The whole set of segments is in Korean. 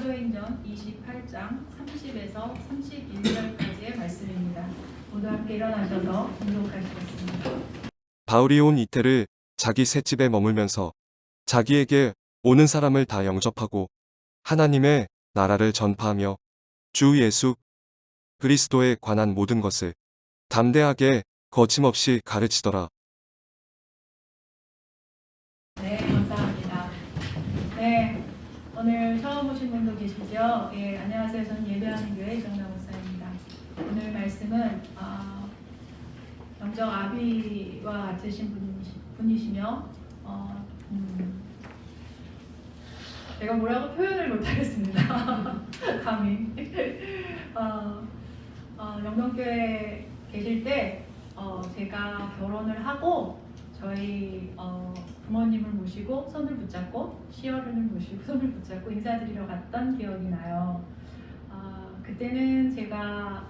사도행전 28장 30에서 31절까지의 말씀입니다. 모두 함께 일어나셔서 공독하시겠습니다. 바울이 온 이태를 자기 셋집에 머물면서 자기에게 오는 사람을 다 영접하고 하나님의 나라를 전파하며 주 예수 그리스도에 관한 모든 것을 담대하게 거침없이 가르치더라. 네, 감사합니다. 네, 오늘 처음 오신 분도 계시죠? 예, 안녕하세요. 저는 예배하는 교회 이정나 목사입니다. 오늘 말씀은 영적 아비와 같으신 분이시며 제가 뭐라고 표현을 못하겠습니다. 감히 영동교회에 계실 때 제가 결혼을 하고 저희 부모님을 모시고 손을 붙잡고 시어른을 모시고 손을 붙잡고 인사드리러 갔던 기억이 나요. 그때는 제가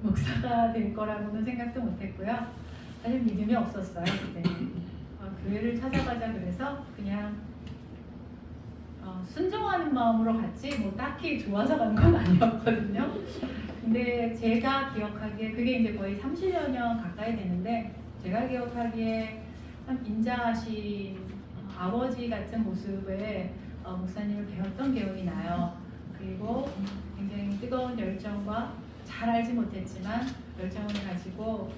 목사가 될 거라고는 생각도 못했고요. 사실 믿음이 없었어요. 그때는 교회를 찾아가자 그래서 그냥 순종하는 마음으로 갔지 뭐 딱히 좋아서 간 건 아니었거든요. 근데 제가 기억하기에 그게 이제 거의 30여 년 가까이 되는데 제가 기억하기에 참 인자하신 아버지 같은 모습의 목사님을 배웠던 기억이 나요. 그리고 굉장히 뜨거운 열정과 잘 알지 못했지만 열정을 가지고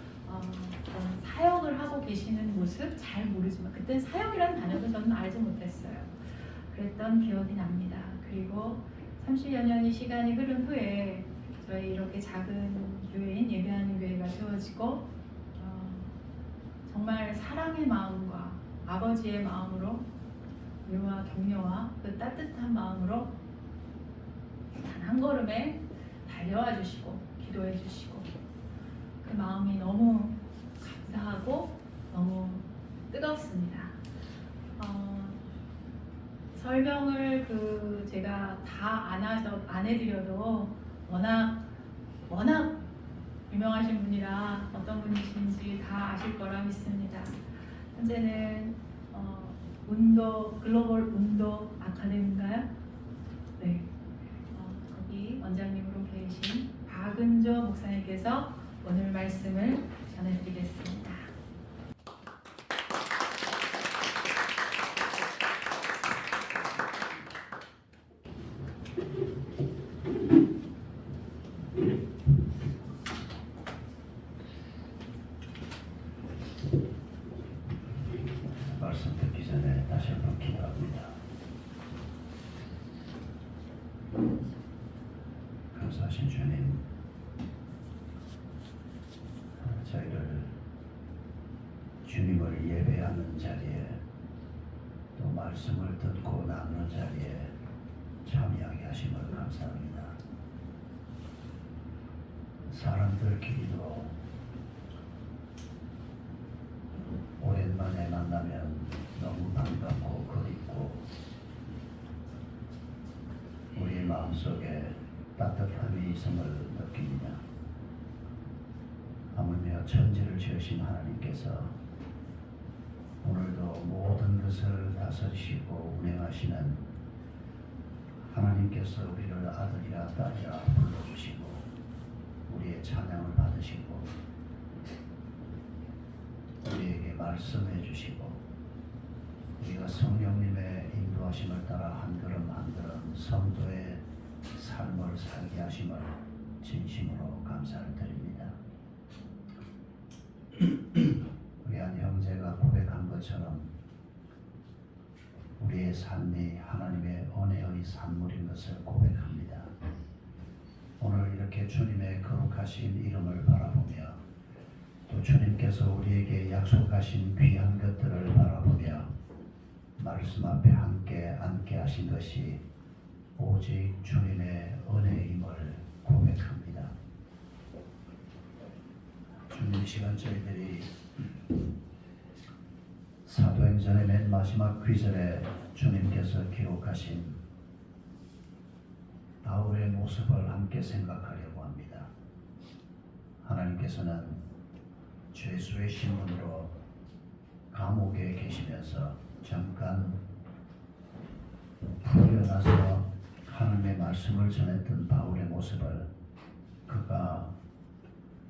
그런 사역을 하고 계시는 모습 잘 모르지만 그땐 사역이라는 단어도 저는 알지 못했어요. 그랬던 기억이 납니다. 그리고 30여 년의 시간이 흐른 후에 저희 이렇게 작은 교회인 예배하는 교회가 세워지고 정말 사랑의 마음과 아버지의 마음으로 위로와 격려와 그 따뜻한 마음으로 단 한 걸음에 달려와 주시고 기도해 주시고 그 마음이 너무 감사하고 너무 뜨겁습니다. 설명을 제가 다 안 해드려도 워낙 유명하신 분이라 어떤 분이신지 다 아실 거라 믿습니다. 현재는 글로벌 운도 아카데미인가요? 네. 거기 원장님으로 계신 박은조 목사님께서 오늘 말씀을 전해드리겠습니다. 말씀 듣기 전에 다시 한번 기도합니다. 감사하신 주님, 저희를 주님을 예배하는 자리에 또 말씀을 듣고 나누는 자리에 참여하게 하심을 감사합니다. 사람들끼리도 오랜만에 만나면 너무 반갑고 그립고 우리 마음속에 따뜻함이 있음을 느낍니다. 하물며 천지를 지으신 하나님께서 오늘도 모든 것을 다스리시고 운행하시는 하나님께서 우리를 아들이라 딸이라 불러주시고 우리의 찬양을 받으시고 우리에게 말씀해 주시고 우리가 성령님의 인도하심을 따라 한 걸음 한 걸음 성도의 삶을 살게 하심을 진심으로 감사를 드립니다. 우리 한 형제가 고백한 것처럼 우리의 삶이 하나님의 은혜의 산물인 것을 고백합니다. 오늘 이렇게 주님의 거룩하신 이름을 바라보며 또 주님께서 우리에게 약속하신 귀한 것들을 바라보며 말씀 앞에 함께 앉게 하신 것이 오직 주님의 은혜임을 고백합니다. 주님, 이 시간 저희들이 사도행전의 맨 마지막 귀절에 주님께서 기록하신 바울의 모습을 함께 생각하려고 합니다. 하나님께서는 죄수의 신분으로 감옥에 계시면서 잠깐 풀려나서 하나님의 말씀을 전했던 바울의 모습을 그가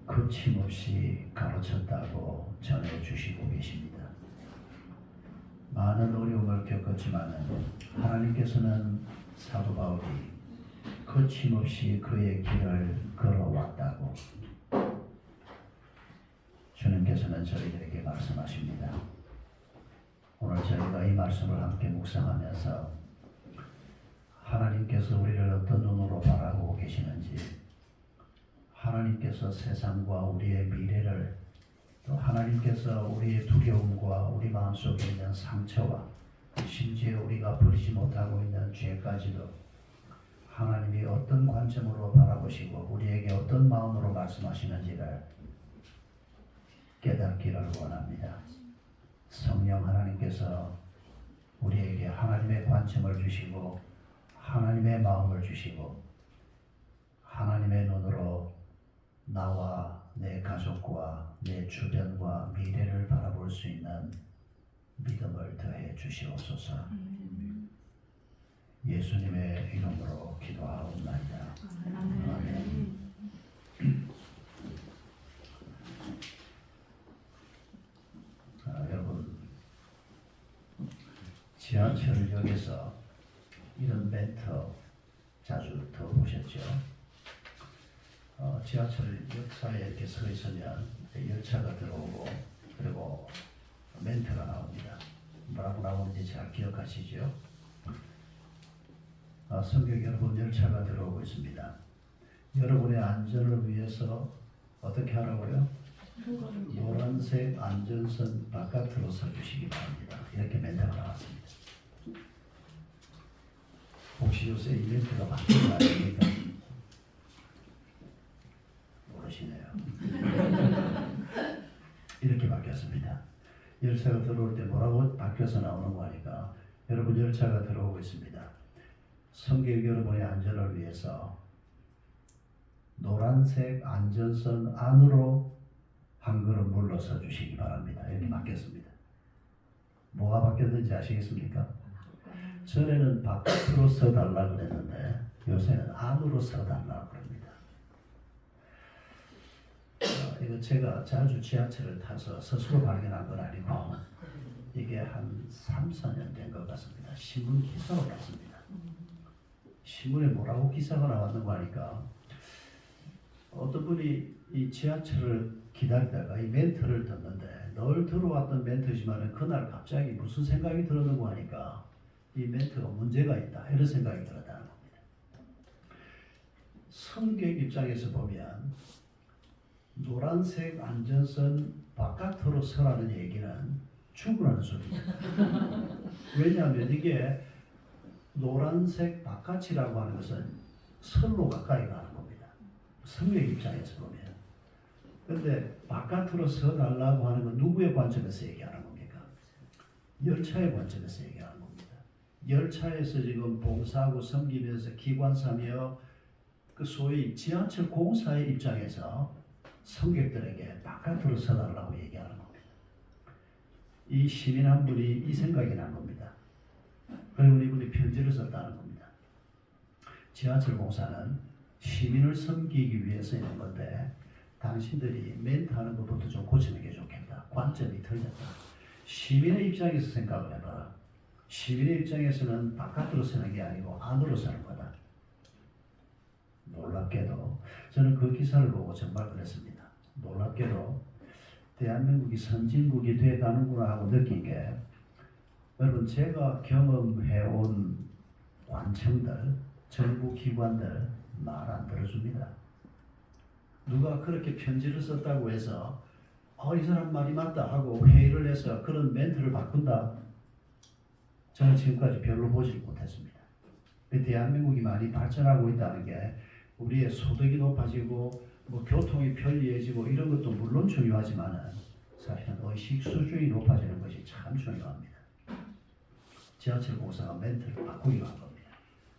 거침없이 가르쳤다고 전해주시고 계십니다. 많은 어려움을 겪었지만 하나님께서는 사도 바울이 거침없이 그의 길을 걸어왔다고 주님께서는 저희들에게 말씀하십니다. 오늘 저희가 이 말씀을 함께 묵상하면서 하나님께서 우리를 어떤 눈으로 바라보고 계시는지, 하나님께서 세상과 우리의 미래를, 또 하나님께서 우리의 두려움과 우리 마음속에 있는 상처와 심지어 우리가 버리지 못하고 있는 죄까지도 하나님이 어떤 관점으로 바라보시고 우리에게 어떤 마음으로 말씀하시는지를 깨닫기를 원합니다. 성령 하나님께서 우리에게 하나님의 관점을 주시고 하나님의 마음을 주시고 하나님의 눈으로 나와 내 가족과 내 주변과 미래를 바라볼 수 있는 믿음을 더해 주시옵소서. 예수님의 이름으로 기도하옵나이다. 아멘. 여러분, 지하철역에서 이런 멘트 자주 들어보셨죠? 지하철 역사에 이렇게 서 있으면 열차가 들어오고 그리고 멘트가 나옵니다. 뭐라고 나오는지 잘 기억하시죠? 승객 여러분, 열차가 들어오고 있습니다. 여러분의 안전을 위해서 어떻게 하라고요? 노란색 안전선 바깥으로 서주시기 바랍니다. 이렇게 멘트가 나왔습니다. 혹시 요새 이 멘트가 바뀐 거 아닙니까? 모르시네요. 이렇게 바뀌었습니다. 열차가 들어올 때 뭐라고 바뀌어서 나오는 거 하니까, 여러분, 열차가 들어오고 있습니다. 승객 여러분의 안전을 위해서 노란색 안전선 안으로 한 걸음 물러서 주시기 바랍니다. 이렇게 바뀌었습니다. 뭐가 바뀌었는지 아시겠습니까? 전에는 바깥으로 서달라고 그랬는데 요새는 안으로 서달라고 합니다. 이거 제가 자주 지하철을 타서 스스로 발견한 건 아니고 이게 한 3, 4년 된 것 같습니다. 신문 기사로 봤습니다. 신문에 뭐라고 기사가 나왔는가 하니까 어떤 분이 이 지하철을 기다리다가 이 멘트를 듣는데 늘 들어왔던 멘트지만 그날 갑자기 무슨 생각이 들었는가 하니까 이 멘트가 문제가 있다 이런 생각이 들었다는 겁니다. 승객 입장에서 보면 노란색 안전선 바깥으로 서라는 얘기는 죽으라는 소리입니다. 왜냐하면 이게 노란색 바깥이라고 하는 것은 선로 가까이 가는 겁니다. 승객 입장에서 보면. 근데 바깥으로 서달라고 하는 건 누구의 관점에서 얘기하는 겁니까? 열차의 관점에서 얘기하는 겁니다. 열차에서 지금 봉사하고 섬기면서 기관사며 그 소위 지하철 공사의 입장에서 승객들에게 바깥으로 서달라고 얘기하는 겁니다. 이 시민 한 분이 이 생각이 난 겁니다. 그리고 이분이 편지를 썼다는 겁니다. 지하철 공사는 시민을 섬기기 위해서 있는 건데 당신들이 멘트하는 것부터 좀 고치는 게 좋겠다. 관점이 틀렸다. 시민의 입장에서 생각을 해봐라. 시민의 입장에서는 바깥으로 서는 게 아니고 안으로 서는 거다. 놀랍게도 저는 그 기사를 보고 정말 그랬습니다. 놀랍게도 대한민국이 선진국이 돼 가는구나 하고 느낀 게, 여러분, 제가 경험해온 관청들, 정부 기관들 말 안 들어줍니다. 누가 그렇게 편지를 썼다고 해서 이 사람 말이 맞다 하고 회의를 해서 그런 멘트를 바꾼다? 저는 지금까지 별로 보질 못했습니다. 대한민국이 많이 발전하고 있다는 게 우리의 소득이 높아지고 뭐 교통이 편리해지고 이런 것도 물론 중요하지만은 사실은 의식 수준이 높아지는 것이 참 중요합니다. 지하철 공사가 멘트를 바꾸기로 한 겁니다.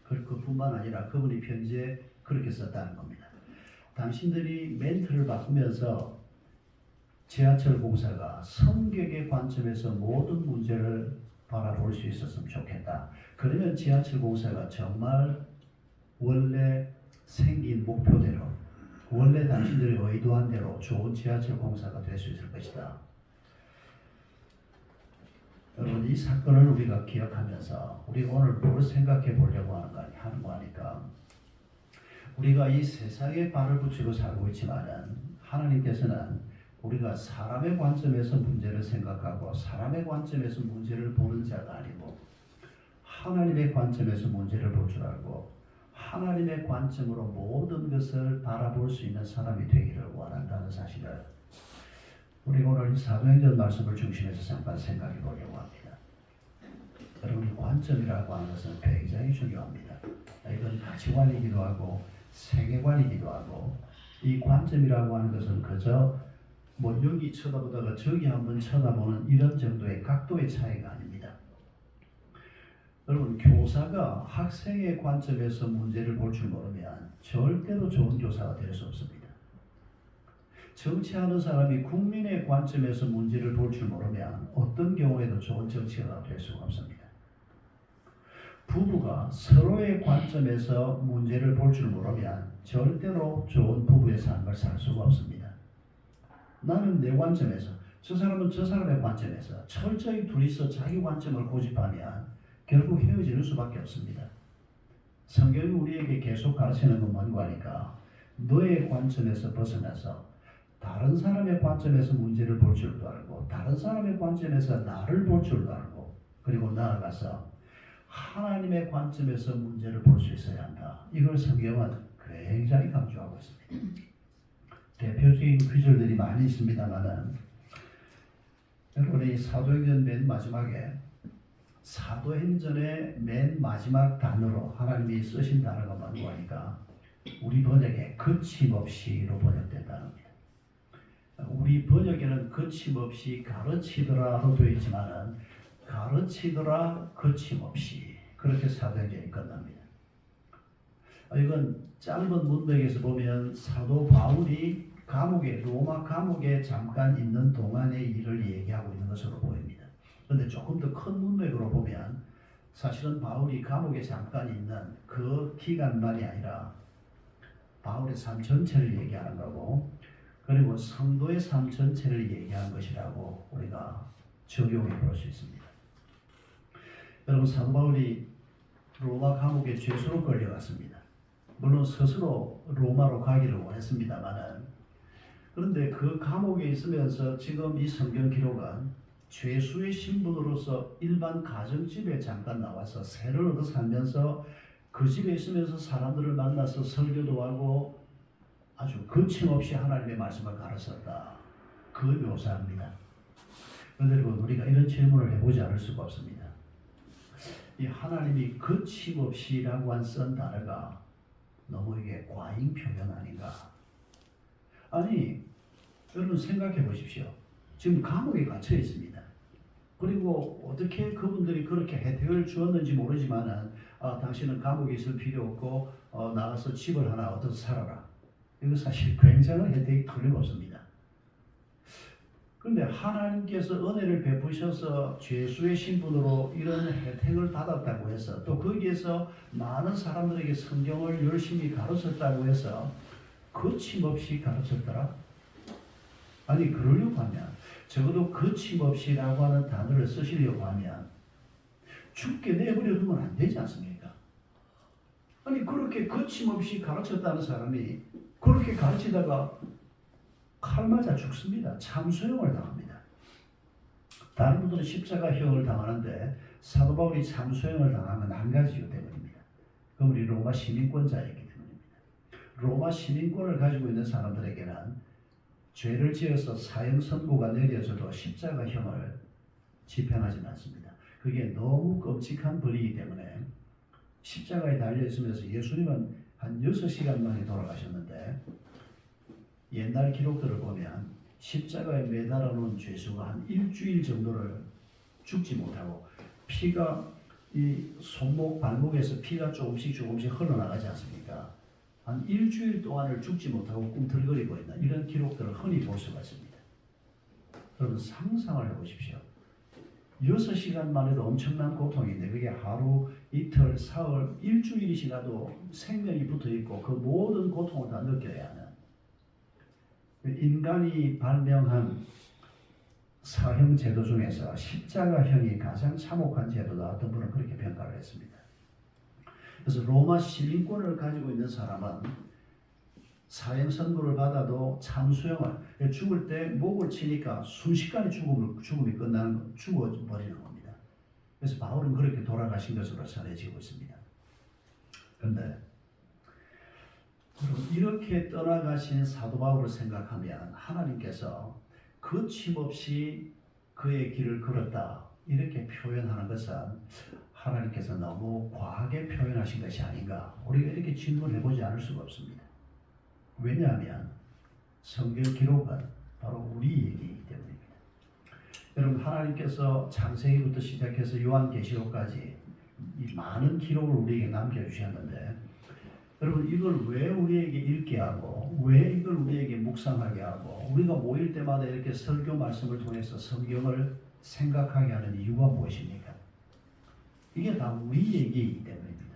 그뿐만 아니라 그분이 편지에 그렇게 썼다는 겁니다. 당신들이 멘트를 바꾸면서 지하철 공사가 승객의 관점에서 모든 문제를 바라볼 수 있었으면 좋겠다. 그러면 지하철 공사가 정말 원래 생긴 목표대로, 원래 당신들이 의도한 대로 좋은 지하철 공사가 될 수 있을 것이다. 여러분, 이 사건을 우리가 기억하면서 우리 오늘 뭘 생각해 보려고 하는 거 아니까, 우리가 이 세상에 발을 붙이고 살고 있지만은 하나님께서는 우리가 사람의 관점에서 문제를 생각하고 사람의 관점에서 문제를 보는 자가 아니고 하나님의 관점에서 문제를 볼 줄 알고 하나님의 관점으로 모든 것을 바라볼 수 있는 사람이 되기를 원한다는 사실을 우리 오늘 사도행전 말씀을 중심해서 잠깐 생각해 보려고 합니다. 여러분, 관점이라고 하는 것은 굉장히 중요합니다. 이건 가치관이기도 하고 세계관이기도 하고, 이 관점이라고 하는 것은 그저 여기 쳐다보다가 저기 한번 쳐다보는 이런 정도의 각도의 차이가 아닙니다. 여러분, 교사가 학생의 관점에서 문제를 볼 줄 모르면 절대로 좋은 교사가 될 수 없습니다. 정치하는 사람이 국민의 관점에서 문제를 볼 줄 모르면 어떤 경우에도 좋은 정치가가 될 수가 없습니다. 부부가 서로의 관점에서 문제를 볼 줄 모르면 절대로 좋은 부부의 삶을 살 수가 없습니다. 나는 내 관점에서, 저 사람은 저 사람의 관점에서 철저히 둘이서 자기 관점을 고집하면 결국 헤어지는 수밖에 없습니다. 성경이 우리에게 계속 가르치는 건 뭔가 하니까 너의 관점에서 벗어나서 다른 사람의 관점에서 문제를 볼 줄도 알고 다른 사람의 관점에서 나를 볼 줄도 알고 그리고 나아가서 하나님의 관점에서 문제를 볼 수 있어야 한다. 이걸 성경은 굉장히 강조하고 있습니다. 대표적인 구절들이 많이 있습니다만은 여러분이 사도행전 맨 마지막에 사도행전의 맨 마지막 단어로 하나님이 쓰신 단어가 뭔가 하니까 우리 번역에 거침없이로 번역된다는 겁니다. 우리 번역에는 거침없이 가르치더라로 되어 있지만은 가르치더라 거침없이 그렇게 사도행전이 끝납니다. 이건 짧은 문맥에서 보면 사도 바울이 로마 감옥에 잠깐 있는 동안의 일을 얘기하고 있는 것으로 보입니다. 그런데 조금 더 큰 문맥으로 보면 사실은 바울이 감옥에 잠깐 있는 그 기간만이 아니라 바울의 삶 전체를 얘기하는 거고 그리고 성도의 삶 전체를 얘기하는 것이라고 우리가 적용해 볼 수 있습니다. 여러분, 사도 바울이 로마 감옥에 죄수로 끌려갔습니다. 물론 스스로 로마로 가기를 원했습니다만은 그런데 그 감옥에 있으면서 지금 이 성경 기록은 죄수의 신분으로서 일반 가정집에 잠깐 나와서 세를 얻어 살면서 그 집에 있으면서 사람들을 만나서 설교도 하고 아주 거침없이 하나님의 말씀을 가르쳤다. 그 묘사입니다. 그런데 우리가 이런 질문을 해보지 않을 수가 없습니다. 이 하나님이 거침없이라고 쓴 단어가 너무 이게 과잉 표현 아닌가? 아니, 여러분 생각해 보십시오. 지금 감옥에 갇혀 있습니다. 그리고 어떻게 그분들이 그렇게 혜택을 주었는지 모르지만은 당신은 감옥에 있을 필요 없고 나가서 집을 하나 얻어서 살아라. 이거 사실 굉장한 혜택이 틀림없습니다. 그런데 하나님께서 은혜를 베푸셔서 죄수의 신분으로 이런 혜택을 받았다고 해서 또 거기에서 많은 사람들에게 성경을 열심히 가르쳤다고 해서 거침없이 가르쳤더라? 아니, 그러려고 하면 적어도 거침없이라고 하는 단어를 쓰시려고 하면 죽게 내버려 두면 안 되지 않습니까? 아니, 그렇게 거침없이 가르쳤다는 사람이 그렇게 가르치다가 칼 맞아 죽습니다. 참수형을 당합니다. 다른 분들은 십자가형을 당하는데 사도 바울이 참수형을 당한 건 한 가지 이유 때문입니다. 그럼 우리 로마 시민권자이기 때문입니다. 로마 시민권을 가지고 있는 사람들에게는 죄를 지어서 사형 선고가 내려져도 십자가형을 집행하지 않습니다. 그게 너무 끔찍한 벌이기 때문에 십자가에 달려있으면서 예수님은 한 6시간 만에 돌아가셨는데 옛날 기록들을 보면 십자가에 매달아 놓은 죄수가 한 일주일 정도를 죽지 못하고 피가 이 손목 발목에서 피가 조금씩 흘러나가지 않습니까? 한 일주일 동안을 죽지 못하고 꿈틀거리고 있는 이런 기록들을 흔히 볼 수가 있습니다. 여러분 상상을 해보십시오. 6시간만 해도 엄청난 고통인데 그게 하루, 이틀, 사흘, 일주일이 지나도 생명이 붙어있고 그 모든 고통을 다 느껴야 하는 인간이 발명한 사형 제도 중에서 십자가형이 가장 참혹한 제도다. 어떤 분은 그렇게 평가를 했습니다. 그래서 로마 시민권을 가지고 있는 사람은 사형 선고를 받아도 참수형을 죽을 때 목을 치니까 순식간에 죽음이 끝나는 죽어버리는 겁니다. 그래서 바울은 그렇게 돌아가신 것으로 전해지고 있습니다. 그런데 이렇게 떠나가신 사도 바울을 생각하면 하나님께서 거침없이 그의 길을 걸었다 이렇게 표현하는 것은 하나님께서 너무 과하게 표현하신 것이 아닌가, 우리가 이렇게 질문해보지 않을 수가 없습니다. 왜냐하면 성경 기록은 바로 우리 얘기이기 때문입니다. 여러분, 하나님께서 창세기부터 시작해서 요한계시록까지 이 많은 기록을 우리에게 남겨주셨는데, 여러분, 이걸 왜 우리에게 읽게 하고 왜 이걸 우리에게 묵상하게 하고 우리가 모일 때마다 이렇게 설교 말씀을 통해서 성경을 생각하게 하는 이유가 무엇입니까? 이게 다 우리 얘기이기 때문입니다.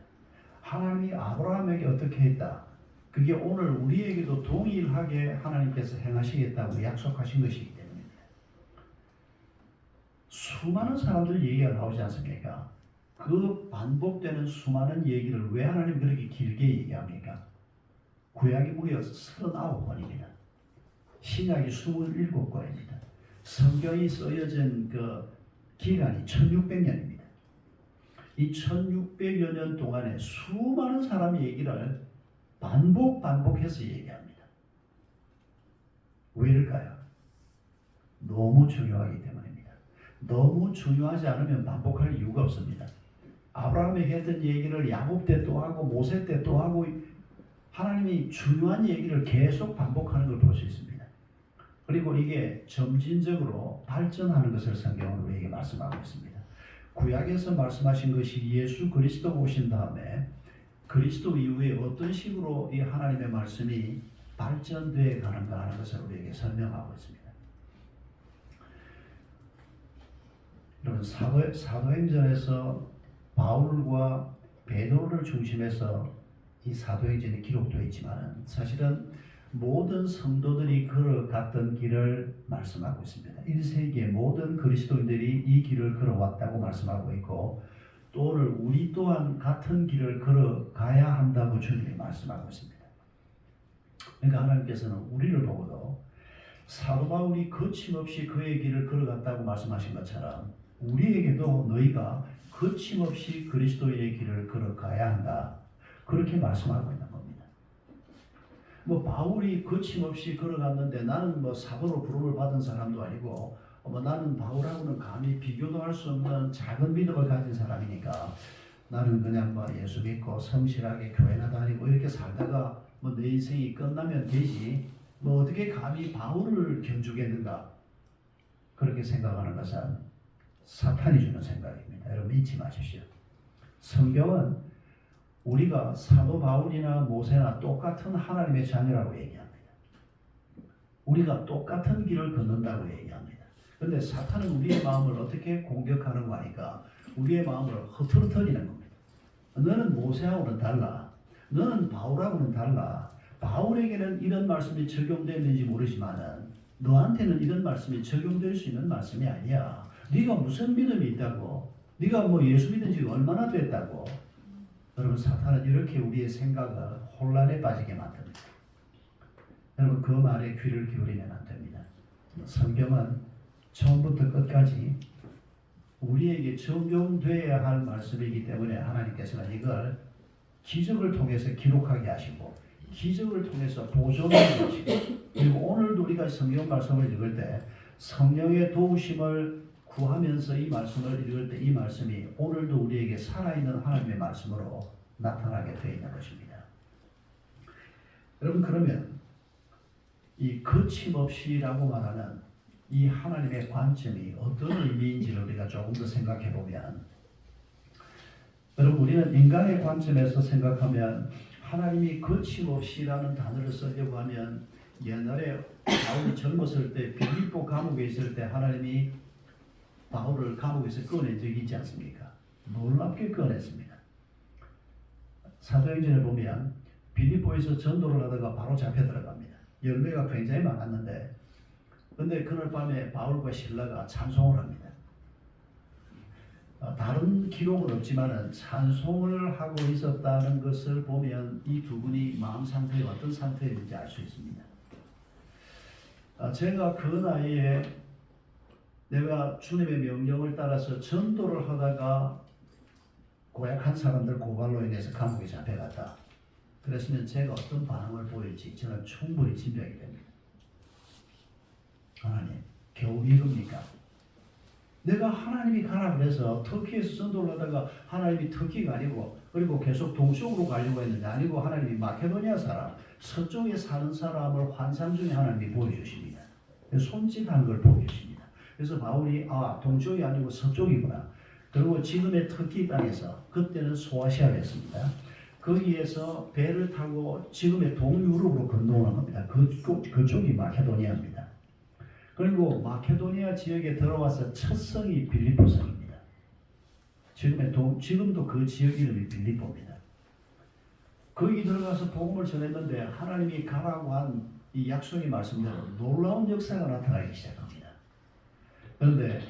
하나님이 아브라함에게 어떻게 했다, 그게 오늘 우리에게도 동일하게 하나님께서 행하시겠다고 약속하신 것이기 때문입니다. 수많은 사람들 얘기가 나오지 않습니까? 그 반복되는 수많은 얘기를 왜 하나님 그렇게 길게 얘기합니까? 구약이 무려 39권입니다. 신약이 27권입니다. 성경이 쓰여진 그 기간이 1600년입니다. 이 1600여 년 동안에 수많은 사람의 얘기를 반복해서 얘기합니다. 왜일까요? 너무 중요하기 때문입니다. 너무 중요하지 않으면 반복할 이유가 없습니다. 아브라함에게 했던 얘기를 야곱 때 또 하고 모세 때 또 하고, 하나님이 중요한 얘기를 계속 반복하는 걸 볼 수 있습니다. 그리고 이게 점진적으로 발전하는 것을 성경은 우리에게 말씀하고 있습니다. 구약에서 말씀하신 것이 예수 그리스도 오신 다음에 그리스도 이후에 어떤 식으로 이 하나님의 말씀이 발전되어 가는가 하는 것을 우리에게 설명하고 있습니다. 여러분, 사도행전에서 바울과 베드로를 중심해서 이 사도행전이 기록되어 있지만 사실은 모든 성도들이 걸어갔던 길을 말씀하고 있습니다. 1세기의 모든 그리스도인들이 이 길을 걸어왔다고 말씀하고 있고, 또 오늘 우리 또한 같은 길을 걸어가야 한다고 주님이 말씀하고 있습니다. 그러니까 하나님께서는 우리를 보고도 사도 바울이 거침없이 그의 길을 걸어갔다고 말씀하신 것처럼 우리에게도 너희가 거침없이 그리스도의 길을 걸어가야 한다, 그렇게 말씀하고 있는 겁니다. 바울이 거침없이 걸어갔는데 나는 사도로 부름을 받은 사람도 아니고 나는 바울하고는 감히 비교도 할 수 없는 작은 믿음을 가진 사람이니까 나는 그냥 예수 믿고 성실하게 교회나 다니고 이렇게 살다가 내 인생이 끝나면 되지, 어떻게 감히 바울을 견주겠는가, 그렇게 생각하는 것은 사탄이 주는 생각입니다. 여러분, 잊지 마십시오. 성경은 우리가 사도 바울이나 모세나 똑같은 하나님의 자녀라고 얘기합니다. 우리가 똑같은 길을 걷는다고 얘기합니다. 그런데 사탄은 우리의 마음을 어떻게 공격하는 거니까 우리의 마음을 흐트러뜨리는 겁니다. 너는 모세하고는 달라, 너는 바울하고는 달라, 바울에게는 이런 말씀이 적용되는지 모르지만은 너한테는 이런 말씀이 적용될 수 있는 말씀이 아니야. 네가 무슨 믿음이 있다고, 네가 예수 믿은 지 얼마나 됐다고. 여러분, 사탄은 이렇게 우리의 생각을 혼란에 빠지게 만듭니다. 여러분, 그 말에 귀를 기울이면 안 됩니다. 성경은 처음부터 끝까지 우리에게 적용되어야 할 말씀이기 때문에 하나님께서는 이걸 기적을 통해서 기록하게 하시고 기적을 통해서 보존하게 하시고, 그리고 오늘도 우리가 성경 말씀을 읽을 때 성령의 도우심을 구하면서 이 말씀을 읽을 때 이 말씀이 오늘도 우리에게 살아있는 하나님의 말씀으로 나타나게 되어 있는 것입니다. 여러분, 그러면 이 거침없이라고 말하는 이 하나님의 관점이 어떤 의미인지를 우리가 조금 더 생각해 보면, 여러분, 우리는 인간의 관점에서 생각하면 하나님이 거침없이라는 단어를 쓰려고 하면, 옛날에 바울이 젊었을 때 빌립보 감옥에 있을 때 하나님이 바울을 감옥에서 꺼낸 적이 있지 않습니까? 놀랍게 꺼냈습니다. 사도행전에 보면 빌립보에서 전도를 하다가 바로 잡혀 들어갑니다. 열매가 굉장히 많았는데 근데 그날 밤에 바울과 실라가 찬송을 합니다. 다른 기록은 없지만 찬송을 하고 있었다는 것을 보면 이 두 분이 마음 상태가 어떤 상태인지 알 수 있습니다. 제가 그 나이에 내가 주님의 명령을 따라서 전도를 하다가 고약한 사람들 고발로 인해서 감옥에 잡혀갔다. 그랬으면 제가 어떤 반응을 보일지 저는 충분히 짐작이 됩니다. 하나님, 겨우 이겁니까? 내가 하나님이 가라 그래서 터키에서 전도를 하다가 하나님이 터키가 아니고 그리고 계속 동쪽으로 가려고 했는데 아니고 하나님이 마케도니아 사람, 서쪽에 사는 사람을 환상 중에 하나님이 보여주십니다. 손짓하는 걸 보여주십니다. 그래서 바울이 동쪽이 아니고 서쪽이구나. 그리고 지금의 터키 땅에서 그때는 소아시아였습니다. 거기에서 배를 타고 지금의 동유럽으로 건너오는 겁니다. 그쪽이 마케도니아입니다. 그리고 마케도니아 지역에 들어와서 첫 성이 빌립보 성입니다. 지금도 그 지역 이름이 빌립보입니다. 거기 들어가서 복음을 전했는데 하나님이 가라고 한 이 약속의 말씀대로 놀라운 역사가 나타나기 시작합니다. 그런데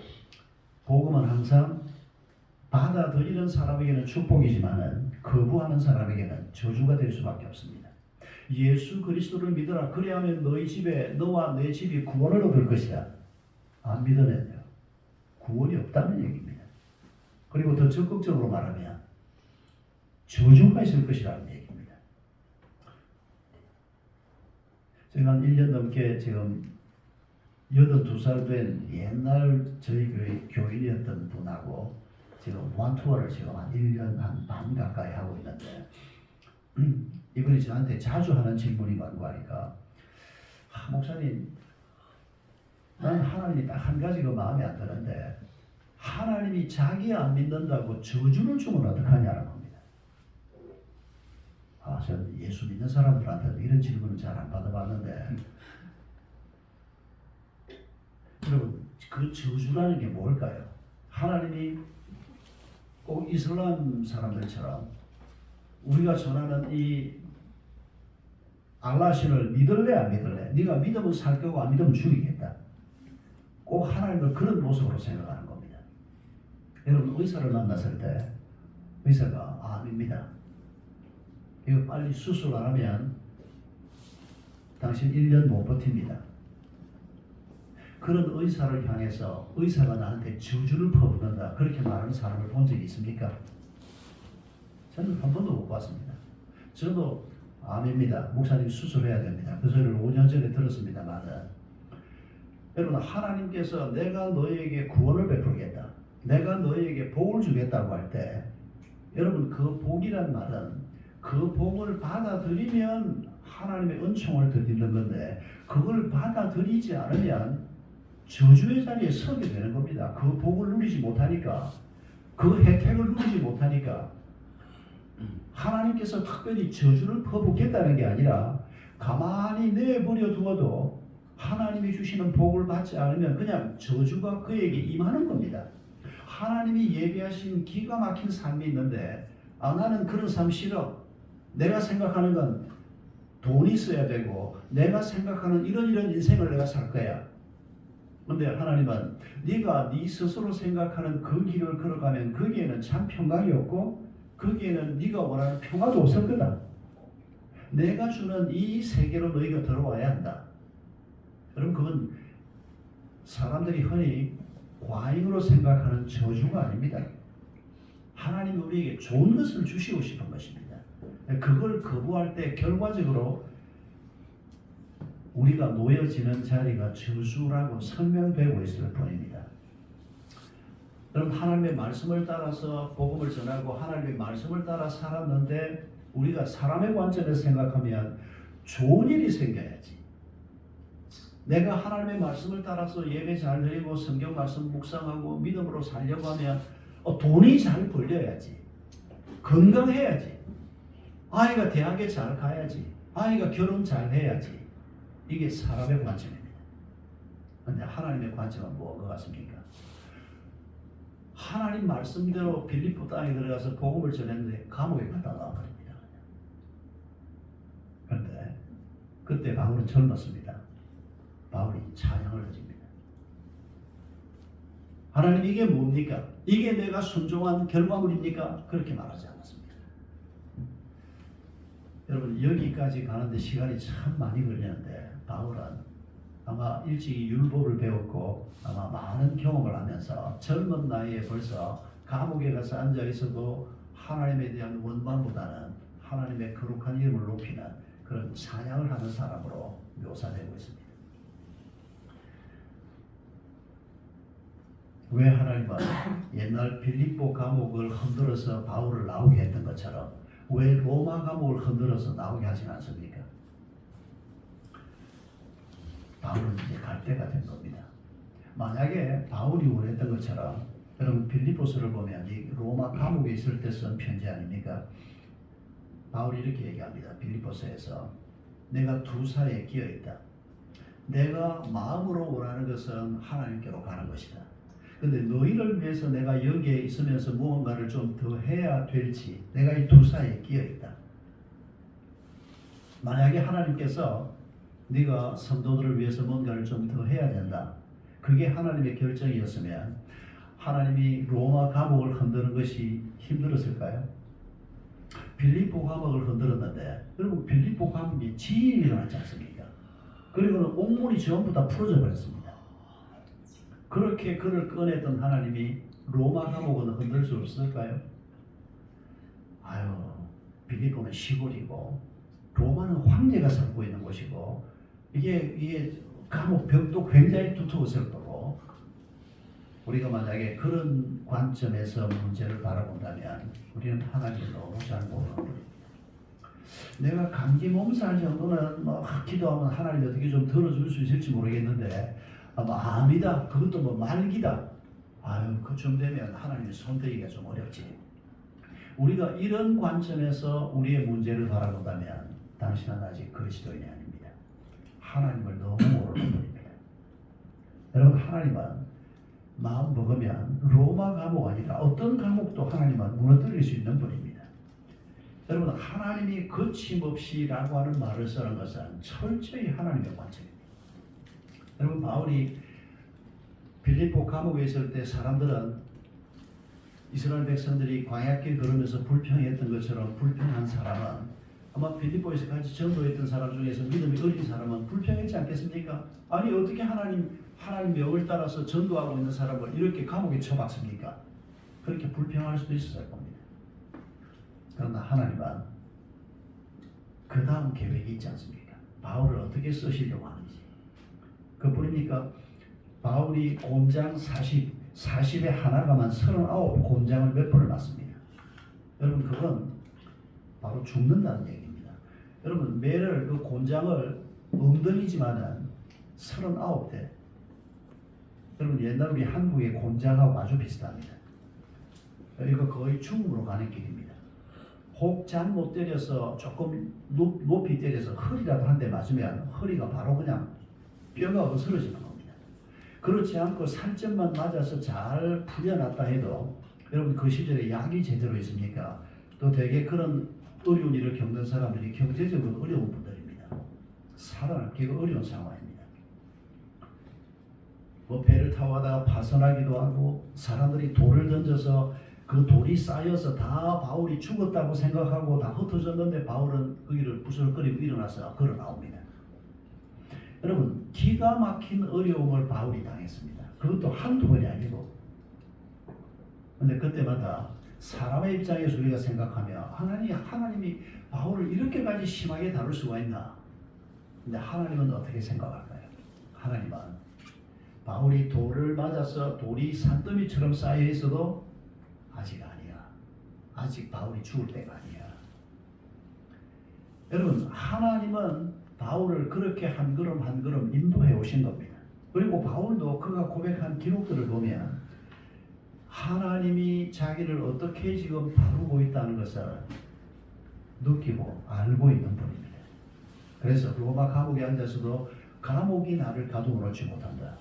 복음은 항상 받아들이는 사람에게는 축복이지만 거부하는 사람에게는 저주가 될 수밖에 없습니다. 예수 그리스도를 믿어라. 그리하면 너희 집에 너와 내 집이 구원을 얻을 것이다. 안 믿어내요. 구원이 없다는 얘기입니다. 그리고 더 적극적으로 말하면 저주가 있을 것이라는 얘기입니다. 제가 한 1년 넘게 지금 82살 된 옛날 저희 교회 교인이었던 분하고 지금 원투어를 지금 한 1년 한 반 가까이 하고 있는데 이분이 저한테 자주 하는 질문이 뭔고 하니까 목사님 난 하나님이 딱 한 가지가 마음에 안 드는데 하나님이 자기 안 믿는다고 저주를 주면 어떡하냐는 겁니다. 저는 예수 믿는 사람들한테도 이런 질문을 잘 안 받아봤는데 여러분 그 저주라는 게 뭘까요? 하나님이 꼭 이슬람 사람들처럼 우리가 전하는 이 알라신을 믿을래 안 믿을래? 네가 믿으면 살 거고 안 믿으면 죽이겠다. 꼭 하나님을 그런 모습으로 생각하는 겁니다. 여러분 의사를 만났을 때 의사가 암입니다. 이거 빨리 수술 안 하면 당신 1년 못 버팁니다. 그런 의사를 향해서 의사가 나한테 저주를 퍼붓는다 그렇게 말하는 사람을 본 적이 있습니까? 저는 한 번도 못 봤습니다. 저도 암입니다. 목사님 수술해야 됩니다. 그 소리를 5년 전에 들었습니다만 여러분 하나님께서 내가 너희에게 구원을 베풀겠다. 내가 너희에게 복을 주겠다고 할 때 여러분 그 복이란 말은 그 복을 받아들이면 하나님의 은총을 드리는 건데 그걸 받아들이지 않으면 저주의 자리에 서게 되는 겁니다. 그 복을 누리지 못하니까 그 혜택을 누리지 못하니까 하나님께서 특별히 저주를 퍼붓겠다는 게 아니라 가만히 내버려 두어도 하나님이 주시는 복을 받지 않으면 그냥 저주가 그에게 임하는 겁니다. 하나님이 예비하신 기가 막힌 삶이 있는데 나는 그런 삶 싫어. 내가 생각하는 건 돈이 있어야 되고 내가 생각하는 이런 인생을 내가 살 거야. 그런데 하나님은 네가 네 스스로 생각하는 그 길을 걸어가면 거기에는 참 평강이 없고 거기에는 네가 원하는 평화도 없을 거다. 내가 주는 이 세계로 너희가 들어와야 한다. 여러분 그건 사람들이 흔히 과잉으로 생각하는 저주가 아닙니다. 하나님이 우리에게 좋은 것을 주시고 싶은 것입니다. 그걸 거부할 때 결과적으로 우리가 놓여지는 자리가 저주라고 설명되고 있을 뿐입니다. 여러분 하나님의 말씀을 따라서 복음을 전하고 하나님의 말씀을 따라 살았는데 우리가 사람의 관점에서 생각하면 좋은 일이 생겨야지. 내가 하나님의 말씀을 따라서 예배 잘 드리고 성경 말씀 묵상하고 믿음으로 살려고 하면 돈이 잘 벌려야지. 건강해야지. 아이가 대학에 잘 가야지. 아이가 결혼 잘 해야지. 이게 사람의 관점입니다. 그런데 하나님의 관점은 무엇 같습니까? 하나님 말씀대로 빌립보 땅에 들어가서 복음을 전했는데 감옥에 갖다 놔버립니다. 그런데 그때 바울은 젊었습니다. 바울이 찬양을 드립니다. 하나님 이게 뭡니까? 이게 내가 순종한 결과물입니까? 그렇게 말하지 않았습니다. 여러분 여기까지 가는데 시간이 참 많이 걸리는데 바울은 아마 일찍이 율법을 배웠고 아마 많은 경험을 하면서 젊은 나이에 벌써 감옥에 가서 앉아 있어도 하나님에 대한 원망보다는 하나님의 거룩한 이름을 높이는 그런 찬양을 하는 사람으로 묘사되고 있습니다. 왜 하나님은 옛날 빌립보 감옥을 흔들어서 바울을 나오게 했던 것처럼 왜 로마 감옥을 흔들어서 나오게 하진 않습니까? 바울은 이제 갈 때가 된 겁니다. 만약에 바울이 원했던 것처럼 여러분 빌립보서를 보면 이 로마 감옥에 있을 때 쓴 편지 아닙니까? 바울이 이렇게 얘기합니다. 빌립보서에서 내가 두 사이에 끼어 있다. 내가 마음으로 원하는 것은 하나님께로 가는 것이다. 근데 너희를 위해서 내가 여기에 있으면서 무언가를 좀 더 해야 될지 내가 이 두 사이에 끼어 있다. 만약에 하나님께서 네가 성도들을 위해서 뭔가를 좀 더 해야 된다. 그게 하나님의 결정이었으면 하나님이 로마 감옥을 흔드는 것이 힘들었을까요? 빌립보 감옥을 흔들었는데 여러분 빌립보 감옥에 지진이 일어났지 않습니까? 그리고는 옥문이 전부 다 풀어져 버렸습니다. 그렇게 그를 꺼냈던 하나님이 로마 감옥은 흔들 수 없을까요? 아유, 빌립보는 시골이고 로마는 황제가 살고 있는 곳이고 이게 감옥 벽도 굉장히 두터웠을 거고 우리가 만약에 그런 관점에서 문제를 바라본다면 우리는 하나님을 너무 잘 모르는 분입니다. 내가 감기 몸살 정도는 뭐 기도하면 하나님이 어떻게 좀 들어줄 수 있을지 모르겠는데 암이다 그것도 뭐 말기다 아유 그쯤 되면 하나님이 손대기가 좀 어렵지. 우리가 이런 관점에서 우리의 문제를 바라본다면 당신은 아직 그리스도인이 아닙니다. 하나님을 너무 모르는 분입니다. 여러분 하나님은 마음 먹으면 로마 감옥 아니라 어떤 감옥도 하나님은 무너뜨릴 수 있는 분입니다. 여러분 하나님이 거침없이 라고 하는 말을 쓰는 것은 철저히 하나님의 관점입니다. 여러분 바울이 빌립보 감옥에 있을 때 사람들은 이스라엘 백성들이 광야길 걸으면서 불평했던 것처럼 불평한 사람은 아마 빌립보에서 같이 전도했던 사람 중에서 믿음이 어린 사람은 불평했지 않겠습니까? 아니 어떻게 하나님 명을 따라서 전도하고 있는 사람을 이렇게 감옥에 쳐박습니까? 그렇게 불평할 수도 있었을 겁니다. 그러나 하나님은 그 다음 계획이 있지 않습니까? 바울을 어떻게 쓰시려고 하는지. 그뿐입니까? 바울이 곤장 40에 하나가만 39 곤장을 몇 번을 맞습니다. 여러분 그건 바로 죽는다는 얘기입니다. 여러분 매를 그 곤장을 엉덩이지만은 39대. 여러분 옛날 우리 한국의 곤장하고 아주 비슷합니다. 이거 거의 죽음으로 가는 길입니다. 혹 잘못 때려서 조금 높이 때려서 허리라도 한 대 맞으면 허리가 바로 그냥 뼈가 어스러지는 겁니다. 그렇지 않고 살점만 맞아서 잘 풀려났다 해도 여러분 그 시절에 약이 제대로 있습니까? 또 되게 그런 어려운 일을 겪는 사람들이 경제적으로 어려운 분들입니다. 살아남기가 어려운 상황입니다. 뭐 배를 타고 가다가 파손하기도 하고 사람들이 돌을 던져서 그 돌이 쌓여서 다 바울이 죽었다고 생각하고 다 흩어졌는데 바울은 거기를 부슬거리고 일어나서 걸어 나옵니다. 여러분 기가 막힌 어려움을 바울이 당했습니다. 그것도 한두 번이 아니고. 근데 그때마다 사람의 입장에서 우리가 생각하면 하나님이 바울을 이렇게까지 심하게 다룰 수가 있나? 근데 하나님은 어떻게 생각할까요? 하나님은 바울이 돌을 맞아서 돌이 산더미처럼 쌓여 있어도 아직 아니야. 아직 바울이 죽을 때가 아니야. 여러분 하나님은 바울을 그렇게 한 걸음 한 걸음 인도해 오신 겁니다. 그리고 바울도 그가 고백한 기록들을 보면 하나님이 자기를 어떻게 지금 다루고 있다는 것을 느끼고 알고 있는 분입니다. 그래서 로마 감옥에 앉아서도 감옥이 나를 가두어 놓지 못한다.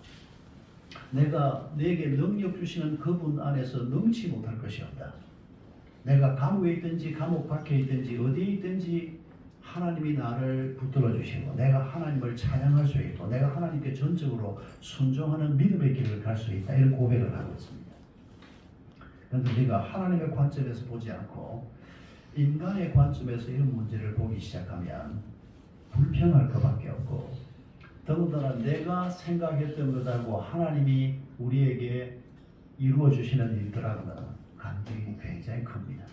내가 내게 능력 주시는 그분 안에서 능치 못할 것이 없다. 내가 감옥에 있든지 감옥 밖에 있든지 어디에 있든지 하나님이 나를 붙들어 주시고 내가 하나님을 찬양할 수 있고 내가 하나님께 전적으로 순종하는 믿음의 길을 갈 수 있다. 이런 고백을 하고 있습니다. 그런데 우리가 하나님의 관점에서 보지 않고 인간의 관점에서 이런 문제를 보기 시작하면 불평할 것밖에 없고 더군다나 내가 생각했던 것하고 하나님이 우리에게 이루어 주시는 일들하고는 간격이 굉장히 큽니다.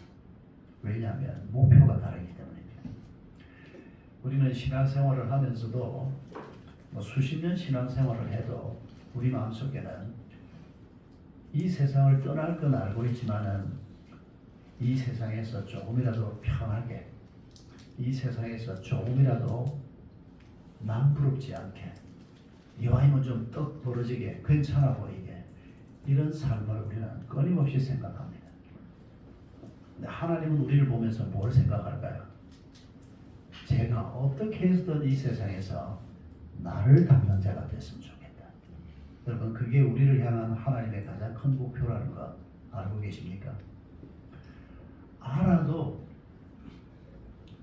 왜냐하면 목표가 다르기 때문입니다. 우리는 신앙생활을 하면서도 수십 년 신앙생활을 해도 우리 마음속에는 이 세상을 떠날 건 알고 있지만은 이 세상에서 조금이라도 편하게 이 세상에서 조금이라도 남부럽지 않게 이왕이면 좀 떡 벌어지게 괜찮아 보이게 이런 삶을 우리는 끊임없이 생각합니다. 근데 하나님은 우리를 보면서 뭘 생각할까요? 제가 어떻게 해서든 이 세상에서 나를 닮는 자가 됐으면 좋겠다. 여러분 그게 우리를 향한 하나님의 가장 큰 목표라는 거 알고 계십니까? 알아도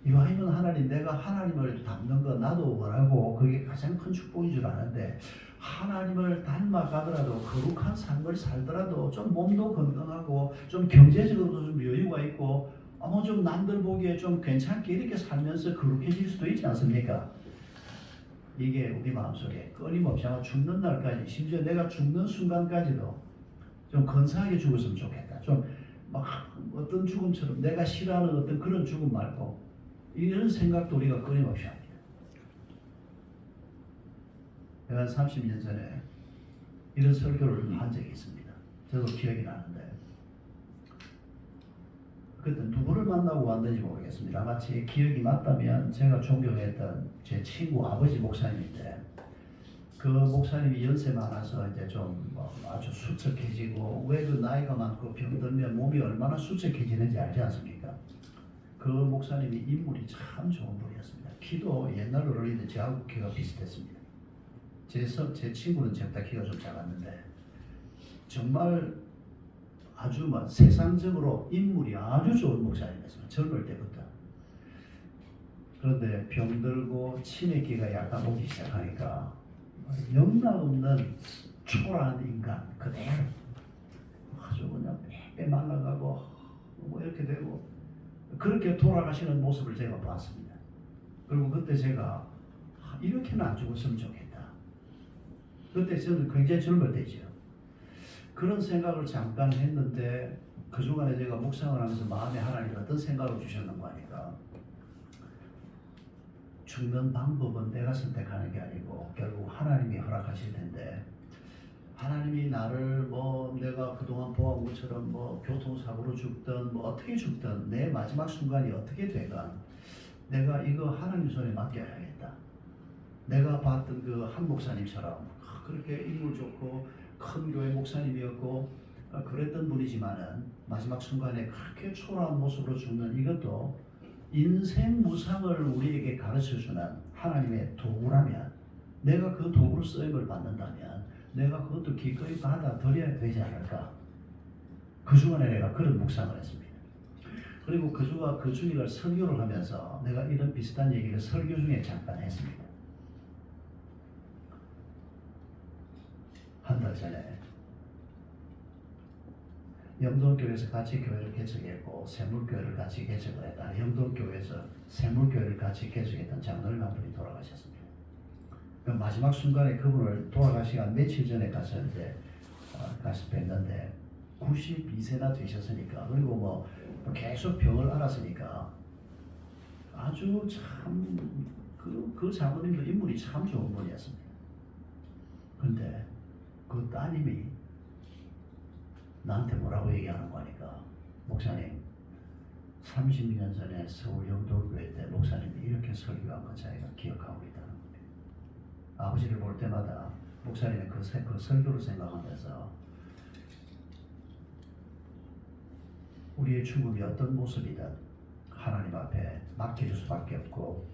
이왕이면 하나님 내가 하나님을 닮는 거 나도 원하고 그게 가장 큰 축복인 줄 아는데 하나님을 닮아가더라도 거룩한 삶을 살더라도 좀 몸도 건강하고 좀 경제적으로도 좀 여유가 있고 좀 남들 보기에 좀 괜찮게 이렇게 살면서 거룩해질 수도 있지 않습니까? 이게 우리 마음속에 끊임없이 아마 죽는 날까지 심지어 내가 죽는 순간까지도 좀 근사하게 죽었으면 좋겠다. 좀 막 어떤 죽음처럼 내가 싫어하는 어떤 그런 죽음 말고 이런 생각도 우리가 끊임없이 합니다. 내가 30년 전에 이런 설교를 한 적이 있습니다. 저도 기억이 나는데 그때 누구를 만나고 왔는지 모르겠습니다. 아마 제 기억이 맞다면 제가 존경했던 제 친구 아버지 목사님인데 그 목사님이 연세 많아서 이제 좀 아주 수척해지고 왜 그 나이가 많고 병들면 몸이 얼마나 수척해지는지 알지 않습니까? 그 목사님이 인물이 참 좋은 분이었습니다. 키도 옛날 어른인데 저하고 키가 비슷했습니다. 제 친구는 저보다 키가 좀 작았는데 정말 아주 세상적으로 인물이 아주 좋은 목사님이었습니다. 젊을 때부터. 그런데 병들고 치매기가 약간 오기 시작하니까 영락없는 초라한 인간 그대로 아주 그냥 빼 말라가고 이렇게 되고 그렇게 돌아가시는 모습을 제가 봤습니다. 그리고 그때 제가 이렇게는 안 죽었으면 좋겠다. 그때 저는 굉장히 젊을 때죠. 그런 생각을 잠깐 했는데 그 중간에 제가 묵상을 하면서 마음에 하나님이 어떤 생각을 주셨는가 하니까 죽는 방법은 내가 선택하는 게 아니고 결국 하나님이 허락하실 텐데 하나님이 나를 내가 그동안 보아온 것처럼 교통사고로 죽든 어떻게 죽든 내 마지막 순간이 어떻게 되건 내가 이거 하나님 손에 맡겨야겠다. 내가 봤던 그 한 목사님처럼 그렇게 인물 좋고 큰 교회 목사님이었고 그랬던 분이지만은 마지막 순간에 그렇게 초라한 모습으로 죽는 이것도 인생 무상을 우리에게 가르쳐주는 하나님의 도구라면 내가 그 도구로 쓰임을 받는다면 내가 그것도 기꺼이 받아들여야 되지 않을까. 그 주간에 내가 그런 묵상을 했습니다. 그리고 그 주일날 설교를 하면서 내가 이런 비슷한 얘기를 설교 중에 잠깐 했습니다. 한 달 전에 영동교회에서 같이 교회를 개척했고 샘물교회를 같이 개척을 했다. 영동교회에서 샘물교회를 같이 개척했던 장로님 한 분이 돌아가셨습니다. 마지막 순간에 그분을 돌아가시간 며칠 전에 가서 가서 뵀는데 92세나 되셨으니까 그리고 계속 병을 앓았으니까 아주 참 그 장로님도 인물이 참 좋은 분이었습니다. 근데 그 따님이 나한테 뭐라고 얘기하는 거니까 목사님 30년 전에 서울 영도교회 때 목사님이 이렇게 설교한 거 자기가 기억하고 있다는 겁니다. 아버지를 볼 때마다 목사님의 그 설교를 생각하면서 우리의 죽음이 어떤 모습이든 하나님 앞에 맡길 수밖에 없고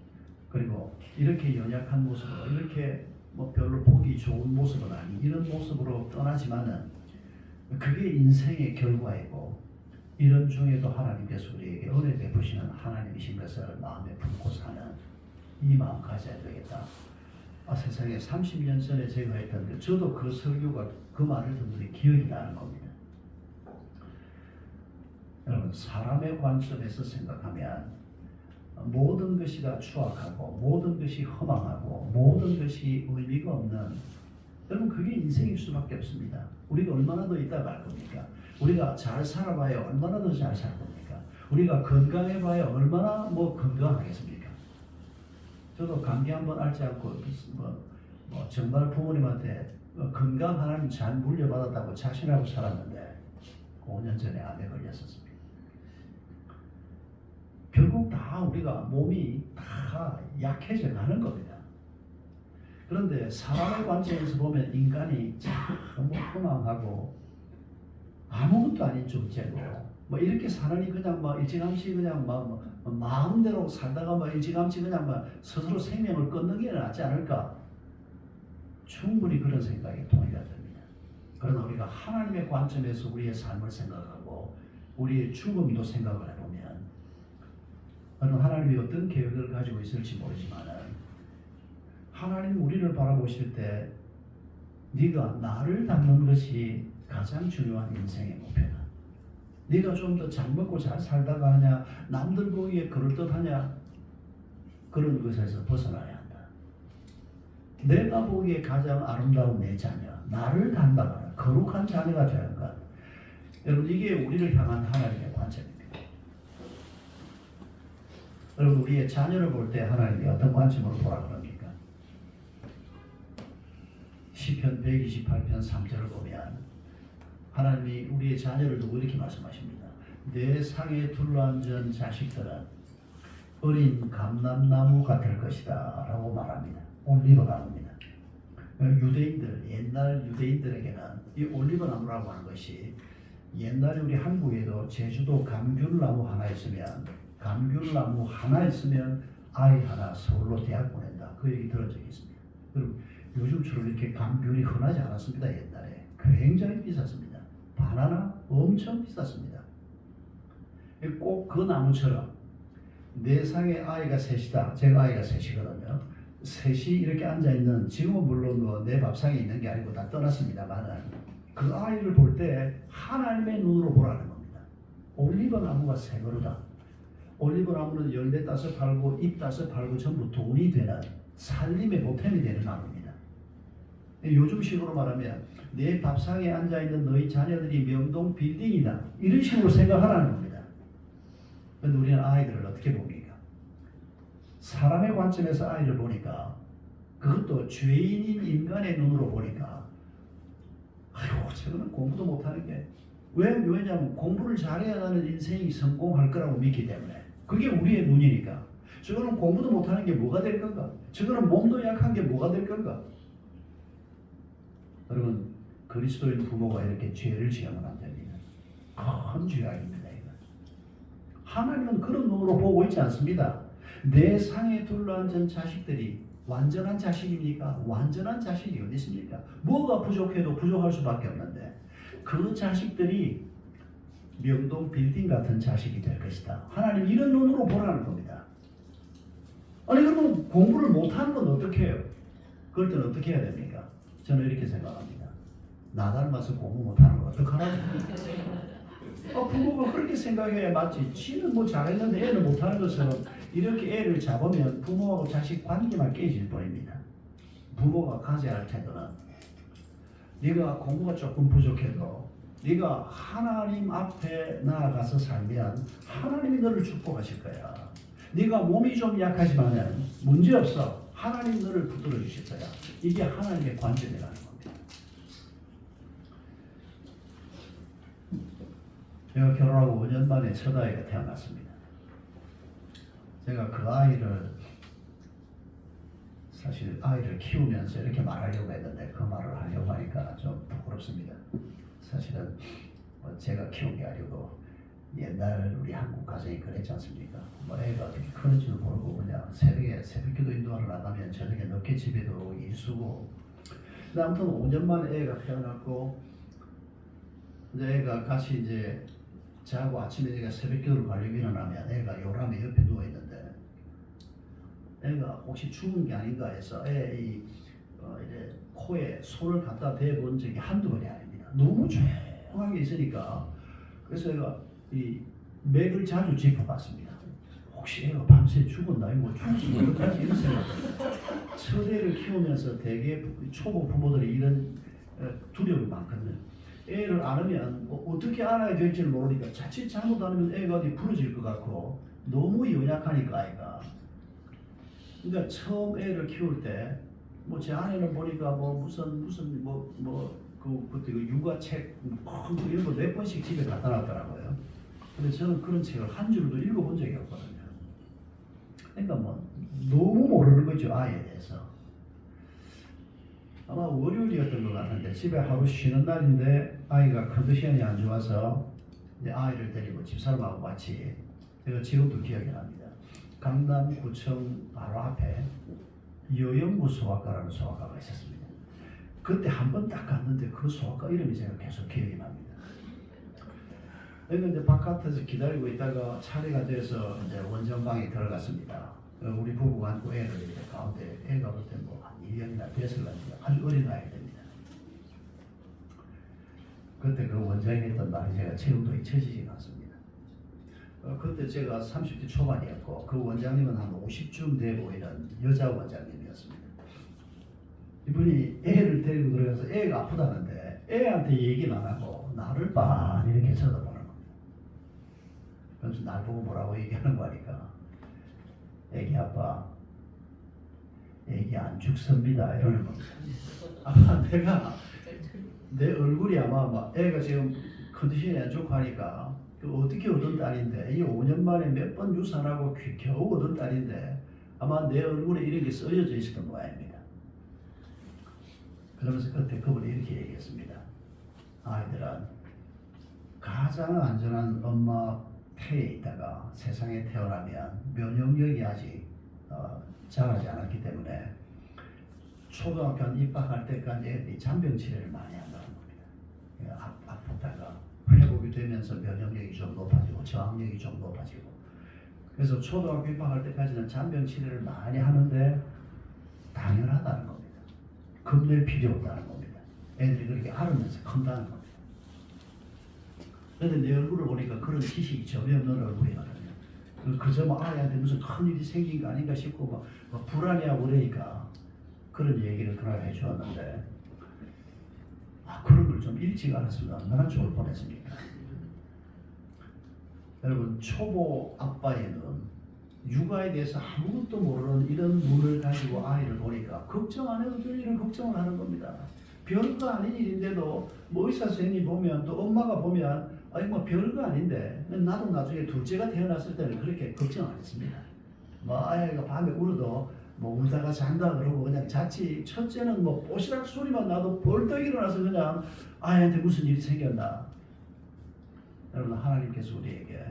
그리고 이렇게 연약한 모습으로 이렇게 뭐 별로 보기 좋은 모습은 아닌 이런 모습으로 떠나지만은 그게 인생의 결과이고 이런 중에도 하나님께서 우리에게 은혜 베푸시는 하나님이신 것을 마음에 품고 사는 이 마음 가져야 되겠다. 세상에 30년 전에 제가 했던 저도 그 설교가 그 말을 듣는데 기억이 나는 겁니다. 여러분 사람의 관점에서 생각하면 모든 것이 다 추악하고 모든 것이 허망하고 모든 것이 의미가 없는 여러분 그게 인생일 수밖에 없습니다. 우리가 얼마나 더 있다 갈 겁니까? 우리가 잘 살아봐야 얼마나 더 잘 살 겁니까? 우리가 건강해봐야 얼마나 건강하겠습니까? 저도 감기 한번 앓지 않고 정말 부모님한테 건강 하나님 잘 물려받았다고 자신하고 살았는데 5년 전에 암에 걸렸었습니다. 결국 다 우리가 몸이 다 약해져 가는 겁니다. 그런데 사람의 관점에서 보면 인간이 너무 허망하고 아무것도 아닌 존재고 이렇게 사느니 그냥 일찌감치 그냥 마음대로 살다가 일찌감치 그냥 스스로 생명을 끊는 게 낫지 않을까? 충분히 그런 생각이 동의가 됩니다. 그러나 우리가 하나님의 관점에서 우리의 삶을 생각하고 우리의 죽음도 생각을 해보면 하나님이 어떤 계획을 가지고 있을지 모르지만 하나님이 우리를 바라보실 때 네가 나를 닮는 것이 가장 중요한 인생의 목표다. 네가 좀 더 잘 먹고 잘 살다가 하냐 남들 보기에 그럴듯하냐 그런 것에서 벗어나야 한다. 내가 보기에 가장 아름다운 내 자녀 나를 닮아가라 거룩한 자녀가 되는 것. 여러분 이게 우리를 향한 하나님의 관점입니다. 여러분 우리의 자녀를 볼 때 하나님이 어떤 관점으로 보라 그럽니까? 시편 128편 3절을 보면 하나님이 우리의 자녀를 두고 이렇게 말씀하십니다. 내 상에 둘러앉은 자식들은 어린 감람나무 같을 것이다 라고 말합니다. 올리브나무입니다. 유대인들 옛날 유대인들에게는 이 올리브나무라고 하는 것이 옛날에 우리 한국에도 제주도 감귤나무 하나 있으면 아이 하나 서울로 대학 보낸다. 그 얘기 들은 적이 있습니다. 그럼 요즘처럼 이렇게 감귤이 흔하지 않았습니다. 옛날에 굉장히 비쌌습니다. 바나나 엄청 비쌌습니다. 꼭 그 나무처럼 내 상에 아이가 셋이다. 제가 아이가 셋이거든요. 셋이 이렇게 앉아있는 지금은 물론 내 밥상에 있는 게 아니고 다 떠났습니다만 그 아이를 볼 때 하나님의 눈으로 보라는 겁니다. 올리브 나무가 새 그루다. 올리브 나무는 열매 따서 팔고 잎 따서 팔고 전부 돈이 되는 살림의 보탬이 되는 나무입니다. 요즘식으로 말하면 내 밥상에 앉아있는 너희 자녀들이 명동 빌딩이다. 이런 식으로 생각하라는 겁니다. 그런데 우리는 아이들을 어떻게 봅니까? 사람의 관점에서 아이를 보니까 그것도 죄인인 인간의 눈으로 보니까 아이고 저거는 공부도 못하는 게 왜냐하면 공부를 잘해야 나는 인생이 성공할 거라고 믿기 때문에 그게 우리의 눈이니까 저거는 공부도 못하는 게 뭐가 될 건가? 저거는 몸도 약한 게 뭐가 될 건가? 여러분 그리스도인 부모가 이렇게 죄를 지으면 안 됩니다. 큰 죄악입니다. 이거. 하나님은 그런 눈으로 보고 있지 않습니다. 내 상에 둘러앉은 자식들이 완전한 자식입니까? 완전한 자식이 어디 있습니까? 뭐가 부족해도 부족할 수밖에 없는데 그 자식들이 명동 빌딩 같은 자식이 될 것이다. 하나님 이런 눈으로 보라는 겁니다. 아니 그러면 공부를 못하는 건 어떻게 해요? 그럴 때는 어떻게 해야 됩니까? 저는 이렇게 생각합니다. 나 닮아서 공부 못하는 거 어떡하라고? 부모가 그렇게 생각해야 맞지. 지는 잘했는데 애는 못하는 것처럼 이렇게 애를 잡으면 부모하고 자식 관계만 깨질 뿐입니다. 부모가 가져야 할 태도는 네가 공부가 조금 부족해도 네가 하나님 앞에 나아가서 살면 하나님이 너를 축복하실 거야. 네가 몸이 좀 약하지만 문제없어. 하나님 너를 붙들어 주실 거야. 이게 하나님의 관점이라는 겁니다. 제가 결혼하고 5년 만에 첫 아이가 태어났습니다. 제가 그 아이를 사실 아이를 키우면서 이렇게 말하려고 했는데 그 말을 하려고 하니까 좀 부끄럽습니다. 사실은 제가 키운 게 아니고 옛날 우리 한국 가정이 그랬지 않습니까? 뭐 애가 어떻게 크는지도 모르고 그냥 새벽기도 인도하러 나가면 저녁에 늦게 집에 들어오고 일수고. 근데 아무튼 5년 만에 애가 태어났고 이제 애가 같이 이제 자고 아침에 제가 새벽기도를 가려고 일어나면 애가 요람에 옆에 누워 있는데 애가 혹시 죽은 게 아닌가 해서 애 이제 코에 손을 갖다 대본 적이 한두 번이 아닙니다. 너무 조용하게 있으니까. 그래서 애가 이 맥을 자주 짚어봤습니다. 혹시 애가 밤새 죽었나? 뭐 죽지 못하지 이런 생각. 첫애를 키우면서 대개 초보 부모들이 이런 두려움이 많거든요. 애를 안으면 어떻게 안아야 될지를 모르니까 자칫 잘못 안으면 애가 어디 부러질 것 같고 너무 연약하니까 아이가. 그러니까 처음 애를 키울 때 뭐 제 아내는 보니까 뭐 무슨 그때 그 육아책 이런 거 4번씩 집에 갖다 놨더라고요. 근데 저는 그런 책을 한 줄도 읽어본 적이 없거든요. 그러니까 뭐 너무 모르는 거죠, 아이에 대해서. 아마 월요일이었던 것 같은데 집에 하루 쉬는 날인데 아이가 컨디션이 안 좋아서 이제 아이를 데리고 집사람하고 같이, 제가 지금도 기억이 납니다. 강남구청 바로 앞에 여영구 소아과라는 소아과가 있었습니다. 그때 한 번 딱 갔는데 그 소아과 이름이 제가 계속 기억이 납니다. 여기 이제 바깥에서 기다리고 있다가 차례가 돼서 이제 원정방에 들어갔습니다. 우리 부부가 안고 애를 이렇게 가운데, 애가 그때 뭐한 1년이나 됐을랍니다. 아주 어린 아이 됩니다. 그때 그 원장이 했던 말이 제가 지금도 잊혀지지가 않습니다. 그때 제가 30대 초반이었고 그 원장님은 한 50쯤 돼 보이는 여자 원장님이었습니다. 이분이 애를 데리고 들어가서 애가 아프다는데 애한테 얘기는 안 하고 나를 빤히 이렇게 쳐다보는 겁니다. 그래서 날 보고 뭐라고 얘기하는 거니까 애기 아빠, 애기 안 죽습니다 이러는 겁니다. 아마 내가 내 얼굴이 아마 막 애가 지금 컨디션이 안 좋고 하니까 어떻게 얻은 딸인데 이 5년 만에 몇 번 유산하고 겨우 얻은 딸인데 아마 내 얼굴에 이런 게 써여져 있었던 모양입니다. 그러면서 그때 그분이 이렇게 얘기했습니다. 아이들은 가장 안전한 엄마 태에 있다가 세상에 태어나면 면역력이 아직 자라지 않았기 때문에 초등학교 입학할 때까지 애들이 잔병 치레를 많이 한다는 겁니다. 아프다가 회복이 되면서 면역력이 좀 높아지고 저항력이 좀 높아지고, 그래서 초등학교 입학할 때까지는 잔병 치레를 많이 하는데 당연하다는 겁니다. 겁낼 필요 없다는 겁니다. 애들이 그렇게 앓으면서 큰다는 겁니다. 그런데 내 얼굴을 보니까 그런 지식이 전혀 없는 얼굴이거든요. 그저 뭐 아이한테 무슨 큰일이 생긴 거 아닌가 싶고 막 불안해하고 그러니까 그런 얘기를 그날 해주었는데, 그런 걸 좀 일찍 알았으면 얼마나 좋을 뻔했습니까? 여러분, 초보 아빠에는 육아에 대해서 아무것도 모르는 이런 눈을 가지고 아이를 보니까 걱정 안 해도 될 일을 걱정을 하는 겁니다. 별거 아닌 일인데도 뭐 의사 선생님이 보면 또 엄마가 보면 아니 뭐 별거 아닌데, 나도 나중에 둘째가 태어났을 때는 그렇게 걱정 안 했습니다. 뭐 아이가 밤에 울어도 뭐 울다가 잔다 그러고 그냥 자칫 첫째는 뭐 뽀시락 소리만 나도 벌떡 일어나서 그냥 아이한테 무슨 일이 생겼나. 여러분, 하나님께서 우리에게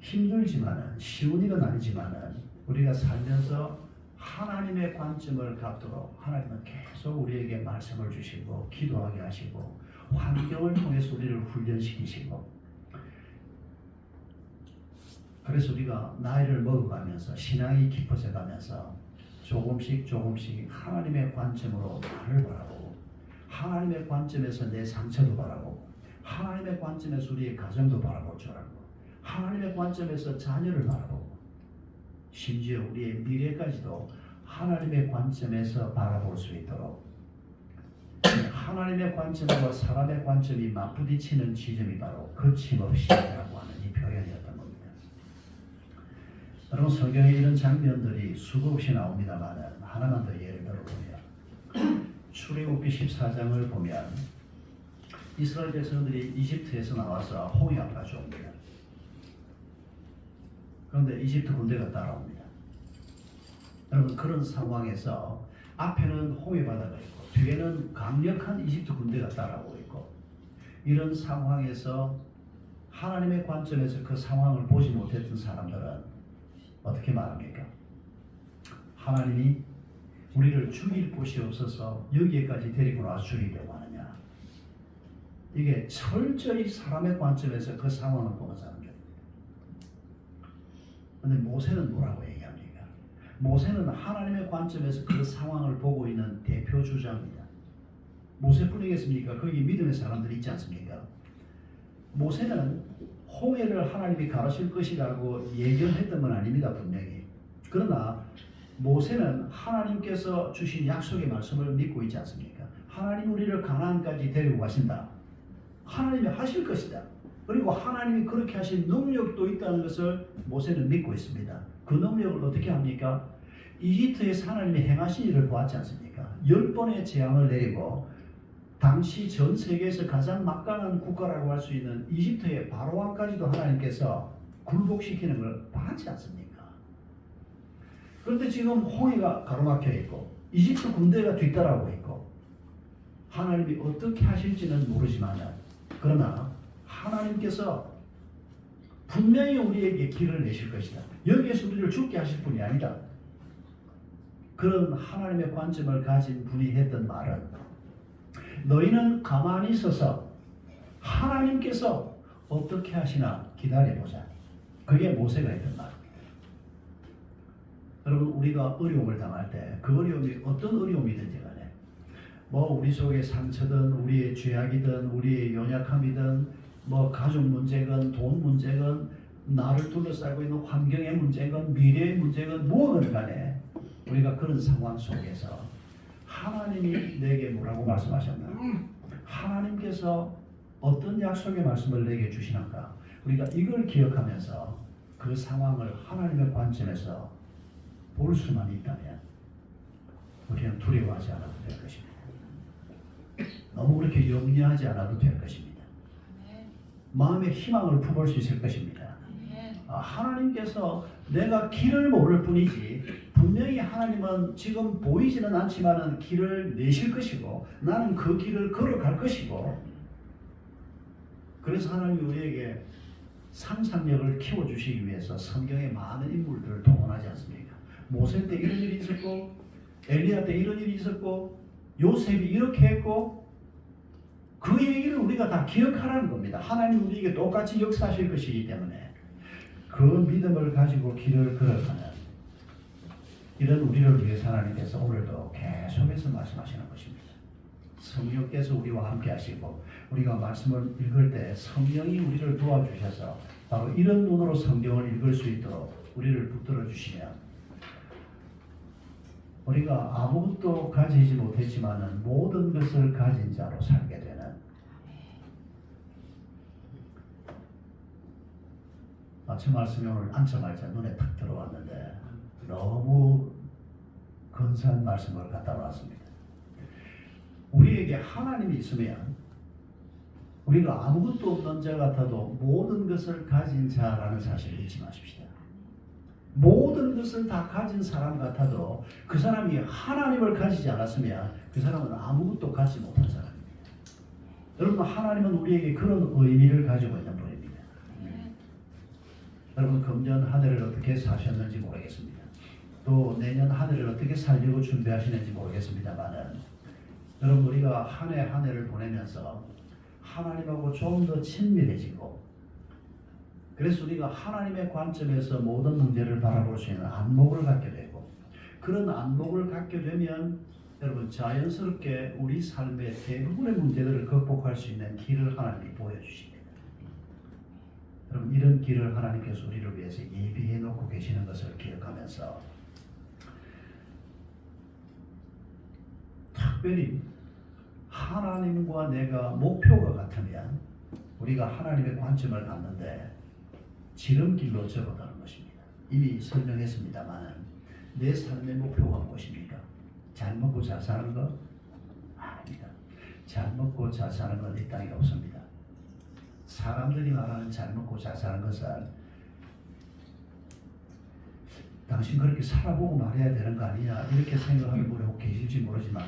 힘들지만은 쉬운 일은 아니지만은 우리가 살면서 하나님의 관점을 갖도록 하나님은 계속 우리에게 말씀을 주시고 기도하게 하시고 환경을 통해서 우리를 훈련시키시고, 그래서 우리가 나이를 먹어가면서 신앙이 깊어져 가면서 조금씩 하나님의 관점으로 나를 바라보고, 하나님의 관점에서 내 상처도 바라보고, 하나님의 관점에서 우리의 가정도 바라볼 줄 알고, 하나님의 관점에서 자녀를 바라보고, 심지어 우리의 미래까지도 하나님의 관점에서 바라볼 수 있도록, 하나님의 관점과 사람의 관점이 맞부딪히는 지점이 바로 거침없이라고 하는 이 표현이었던 겁니다. 여러분, 성경에 이런 장면들이 수없이 나옵니다만 하나만 더 예를 들어보면 출애굽기 14장을 보면 이스라엘 백성들이 이집트에서 나와서 홍해 앞까지 옵니다. 그런데 이집트 군대가 따라옵니다. 여러분, 그런 상황에서 앞에는 홍해 바다가 있고 뒤에는 강력한 이집트 군대가 따라오고 있고, 이런 상황에서 하나님의 관점에서 그 상황을 보지 못했던 사람들은 어떻게 말합니까? 하나님이 우리를 죽일 곳이 없어서 여기에까지 데리고 와서 죽이려고 하느냐. 이게 철저히 사람의 관점에서 그 상황을 보는 사람들. 그런데 모세는 뭐라고 얘기합니까? 모세는 하나님의 관점에서 그 상황을 보고 있는 대표 주자입니다. 모세뿐이겠습니까? 거기 믿음의 사람들이 있지 않습니까? 모세는 홍해를 하나님이 가르칠 것이라고 예견했던 건 아닙니다. 분명히. 그러나 모세는 하나님께서 주신 약속의 말씀을 믿고 있지 않습니까? 하나님 우리를 가나안까지 데리고 가신다. 하나님이 하실 것이다. 그리고 하나님이 그렇게 하신 능력도 있다는 것을 모세는 믿고 있습니다. 그 능력을 어떻게 합니까? 이집트에서 하나님이 행하신 일을 보았지 않습니까? 10번의 재앙을 내리고 당시 전 세계에서 가장 막강한 국가라고 할 수 있는 이집트의 바로왕까지도 하나님께서 굴복시키는 걸 봤지 않습니까? 그런데 지금 홍해가 가로막혀 있고 이집트 군대가 뒤따라오고 있고 하나님이 어떻게 하실지는 모르지만 그러나 하나님께서 분명히 우리에게 길을 내실 것이다. 여기에서 우리를 죽게 하실 분이 아니다. 그런 하나님의 관점을 가진 분이 했던 말은 너희는 가만히 있어서 하나님께서 어떻게 하시나 기다려보자. 그게 모세가 했던 말입니다. 여러분 우리가 어려움을 당할 때 그 어려움이 어떤 어려움이든지 간에 뭐 우리 속의 상처든 우리의 죄악이든 우리의 연약함이든 뭐 가족 문제건 돈 문제건 나를 둘러싸고 있는 환경의 문제건 미래의 문제건 무엇건 간에 우리가 그런 상황 속에서 하나님이 내게 뭐라고 말씀하셨나? 하나님께서 어떤 약속의 말씀을 내게 주시는가? 우리가 이걸 기억하면서 그 상황을 하나님의 관점에서 볼 수만 있다면 우리는 두려워하지 않아도 될 것입니다. 너무 그렇게 염려하지 않아도 될 것입니다. 마음의 희망을 품을 수 있을 것입니다. 하나님께서 내가 길을 모를 뿐이지 분명히 하나님은 지금 보이지는 않지만 길을 내실 것이고 나는 그 길을 걸어갈 것이고 그래서 하나님이 우리에게 상상력을 키워주시기 위해서 성경에 많은 인물들을 동원하지 않습니까? 모세 때 이런 일이 있었고 엘리야 때 이런 일이 있었고 요셉이 이렇게 했고 그 얘기를 우리가 다 기억하라는 겁니다. 하나님 우리에게 똑같이 역사하실 것이기 때문에 그 믿음을 가지고 길을 걸어가는 이런 우리를 위해서 하나님께서 오늘도 계속해서 말씀하시는 것입니다. 성령께서 우리와 함께 하시고 우리가 말씀을 읽을 때 성령이 우리를 도와주셔서 바로 이런 눈으로 성경을 읽을 수 있도록 우리를 붙들어 주시면 우리가 아무것도 가지지 못했지만 모든 것을 가진 자로 살게 되는 저 말씀이 오늘 앉자마자 눈에 탁 들어왔는데 너무 근사한 말씀을 갖다 놨습니다. 우리에게 하나님이 있으면 우리가 아무것도 없는 자 같아도 모든 것을 가진 자라는 사실을 잊지 마십시다. 모든 것을 다 가진 사람 같아도 그 사람이 하나님을 가지지 않았으면 그 사람은 아무것도 가지 못한 사람입니다. 여러분 하나님은 우리에게 그런 의미를 가지고 있는 분입니다. 여러분 금년 한 해를 어떻게 사셨는지 모르겠습니다. 또 내년 한 해를 어떻게 살려고 준비하시는지 모르겠습니다만은 여러분 우리가 한 해 한 해를 보내면서 하나님하고 좀 더 친밀해지고 그래서 우리가 하나님의 관점에서 모든 문제를 바라볼 수 있는 안목을 갖게 되고 그런 안목을 갖게 되면 여러분 자연스럽게 우리 삶의 대부분의 문제들을 극복할 수 있는 길을 하나님이 보여주십니다. 여러분 이런 길을 하나님께서 우리를 위해서 예비해 놓고 계시는 것을 기억하면서 특별히 하나님과 내가 목표가 같으면 우리가 하나님의 관점을 갖는데 지름길로 접어가는 것입니다. 이미 설명했습니다만 내 삶의 목표가 무엇입니까? 잘 먹고 잘 사는 것? 아닙니다. 잘 먹고 잘 사는 건 이 땅에 없습니다. 사람들이 말하는 잘 먹고 잘 사는 것은 당신 그렇게 살아보고 말해야 되는 거 아니냐 이렇게 생각하는 분이 혹 계실지 모르지만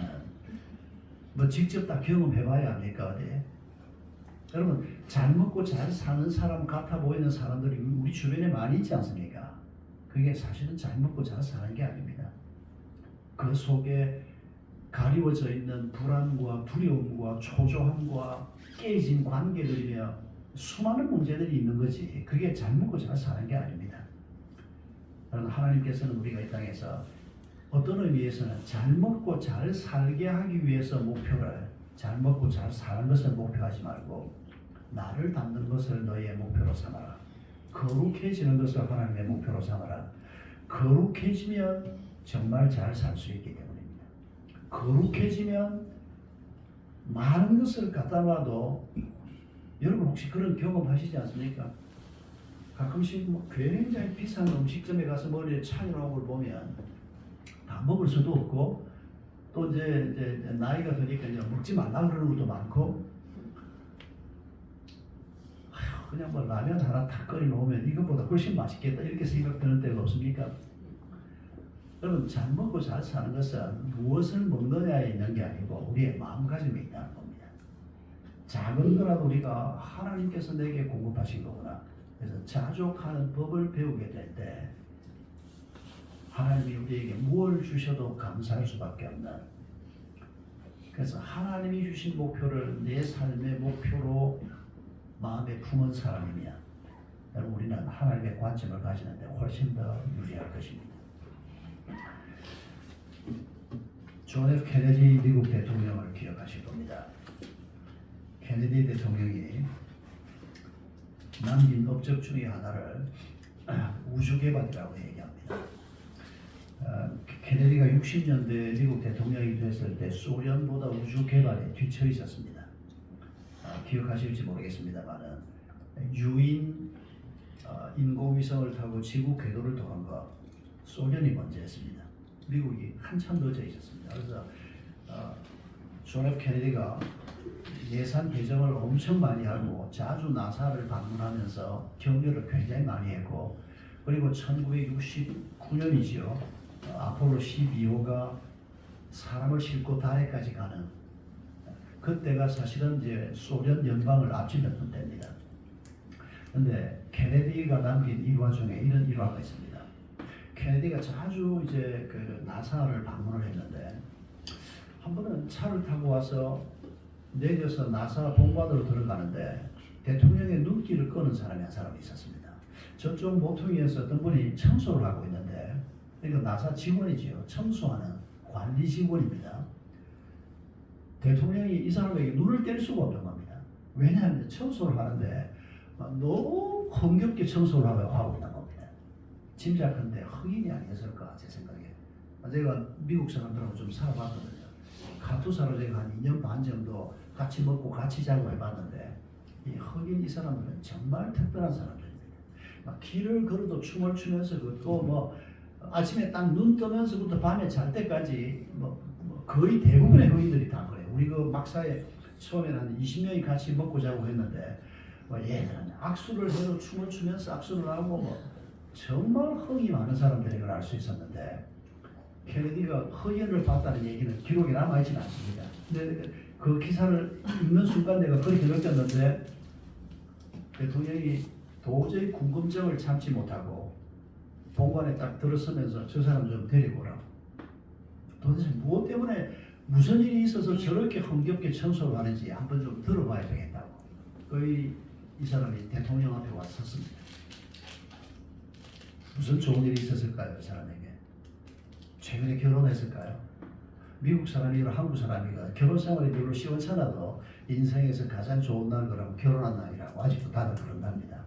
뭐 직접 다 경험해봐야 합니까? 어디? 여러분 잘 먹고 잘 사는 사람 같아 보이는 사람들이 우리 주변에 많이 있지 않습니까? 그게 사실은 잘 먹고 잘 사는 게 아닙니다. 그 속에 가리워져 있는 불안과 두려움과 초조함과 깨진 관계들이며 수많은 문제들이 있는 거지. 그게 잘 먹고 잘 사는 게 아닙니다. 여러분 하나님께서는 우리가 이 땅에서 어떤 의미에서는 잘 먹고 잘 살게 하기 위해서 목표를 잘 먹고 잘 사는 것을 목표하지 말고 나를 닮는 것을 너희의 목표로 삼아라. 거룩해지는 것을 하나님의 목표로 삼아라. 거룩해지면 정말 잘 살 수 있기 때문입니다. 거룩해지면 많은 것을 갖다 놔도 여러분 혹시 그런 경험하시지 않습니까? 가끔씩 뭐 굉장히 비싼 음식점에 가서 머리에 차이 나온 걸 보면 다 먹을 수도 없고 또 이제 나이가 드니까 이제 먹지 말라 그러는 것도 많고 그냥 뭐 라면 하나 탁 끓여 놓으면 이것보다 훨씬 맛있겠다 이렇게 생각되는 때가 없습니까? 여러분 잘 먹고 잘 사는 것은 무엇을 먹느냐에 있는 게 아니고 우리의 마음가짐에 있다는 겁니다. 작은 거라도 우리가 하나님께서 내게 공급하신 거구나. 그래서 자족하는 법을 배우게 될 때 하나님이 우리에게 무엇을 주셔도 감사할 수밖에 없는, 그래서 하나님이 주신 목표를 내 삶의 목표로 마음에 품은 사람이면 여러분 우리는 하나님의 관점을 가지는데 훨씬 더 유리할 것입니다. 존 F 케네디 미국 대통령을 기억하실 겁니다. 케네디 대통령이 남긴 업적 중에 하나를 우주개발이라고 얘기합니다. 케네디가 60년대 미국 대통령이 됐을 때 소련보다 우주개발에 뒤처 있었습니다. 기억하실지 모르겠습니다만은 유인 인공위성을 타고 지구 궤도를 도는 거 소련이 먼저 했습니다. 미국이 한참 늦어 있었습니다. 그래서 존 F 케네디가 예산 배정을 엄청 많이 하고 자주 나사를 방문하면서 격려를 굉장히 많이 했고, 그리고 1969년이죠. 아폴로 12호가 사람을 싣고 달에까지 가는 그때가 사실은 이제 소련 연방을 앞질렀던 때입니다. 그런데 케네디가 남긴 일화 중에 이런 일화가 있습니다. 케네디가 자주 이제 그 나사를 방문을 했는데 한 번은 차를 타고 와서 내려서 나사 본관으로 들어가는데 대통령의 눈길을 끄는 사람이 한 사람이 있었습니다. 저쪽 모퉁이에서 어떤 분이 청소를 하고 있는데, 그러니까 나사 직원이지요. 청소하는 관리 직원입니다. 대통령이 이 사람에게 눈을 뗄 수가 없는 겁니다. 왜냐하면 청소를 하는데 너무 흥겹게 청소를 하고 있는 겁니다. 짐작컨대 흑인이 아니었을까 제 생각에. 제가 미국 사람들하고 좀 살아봤거든요. 카투사로 제가 한 2년 반 정도 같이 먹고 같이 자고 해봤는데 이 흑인 이 사람들은 정말 특별한 사람들입니다. 막 길을 걸어도 춤을 추면서 또 뭐 아침에 딱 눈 뜨면서부터 밤에 잘 때까지 뭐 거의 대부분의 흑인들이 다 그래요. 우리 그 막사에 처음에는 한 20명이 같이 먹고 자고 했는데 얘들은 악수를 해도 춤을 추면서 악수를 하고 뭐 정말 흥이 많은 느낌을 알 수 있었는데, 케네디가 흑인을 봤다는 얘기는 기록에 남아있지는 않습니다. 근데 그 기사를 읽는 순간 내가 그렇게 느꼈는데 대통령이 도저히 궁금증을 참지 못하고 본관에 딱 들어서면서 저 사람 좀 데리고 오라. 도대체 무엇 때문에 무슨 일이 있어서 저렇게 흥겹게 청소를 하는지 한번 좀 들어봐야 되겠다고. 거의 이 사람이 대통령 앞에 와서 섰습니다. 무슨 좋은 일이 있었을까요? 그 사람에게. 최근에 결혼했을까요? 미국 사람이고 한국 사람이고 결혼 생활이 별로 시원찮아도 인생에서 가장 좋은 날 그러면 결혼한 날이라고 아직도 다들 그런답니다.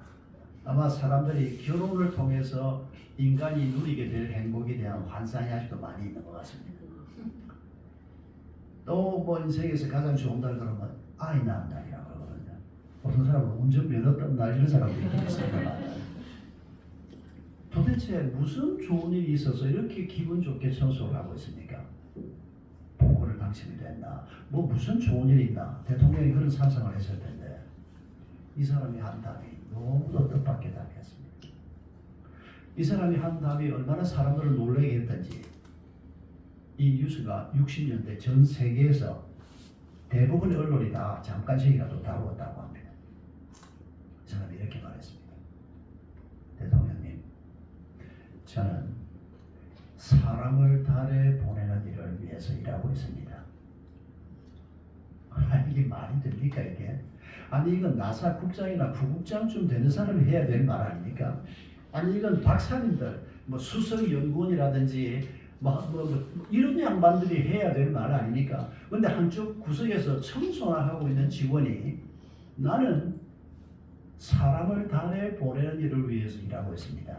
아마 사람들이 결혼을 통해서 인간이 누리게 될 행복에 대한 환상이 아직도 많이 있는 것 같습니다. 또 뭐 인생에서 가장 좋은 날 그러면 아이 낳은 날이라고 그러거든요. 어떤 사람은 운전면허 딴 날 이런 사람도 있습니다. 도대체 무슨 좋은 일이 있어서 이렇게 기분 좋게 청소를 하고 있습니까? 보고를 당첨이 됐나? 뭐 무슨 좋은 일이 있나? 대통령이 그런 상상을 했을 텐데 이 사람이 한 답이 너무도 뜻밖의 답이었습니다. 이 사람이 한 답이 얼마나 사람들을 놀라게 했던지 이 뉴스가 60년대 전 세계에서 대부분의 언론이 다 잠깐씩이라도 다루었다고 합니다. 이렇게 말했습니다. 대통령님, 저는 사람을 달에 보내는 일을 위해서 일하고 있습니다. 이게 말이 됩니까 이게? 아니 이건 나사 국장이나 부국장쯤 되는 사람이 해야 될 말 아닙니까? 아니 이건 박사님들, 뭐 수석 연구원이라든지 뭐 이런 양반들이 해야 될 말 아닙니까? 근데 한쪽 구석에서 청소나 하고 있는 직원이 나는 사람을 달에 보내는 일을 위해서 일하고 있습니다.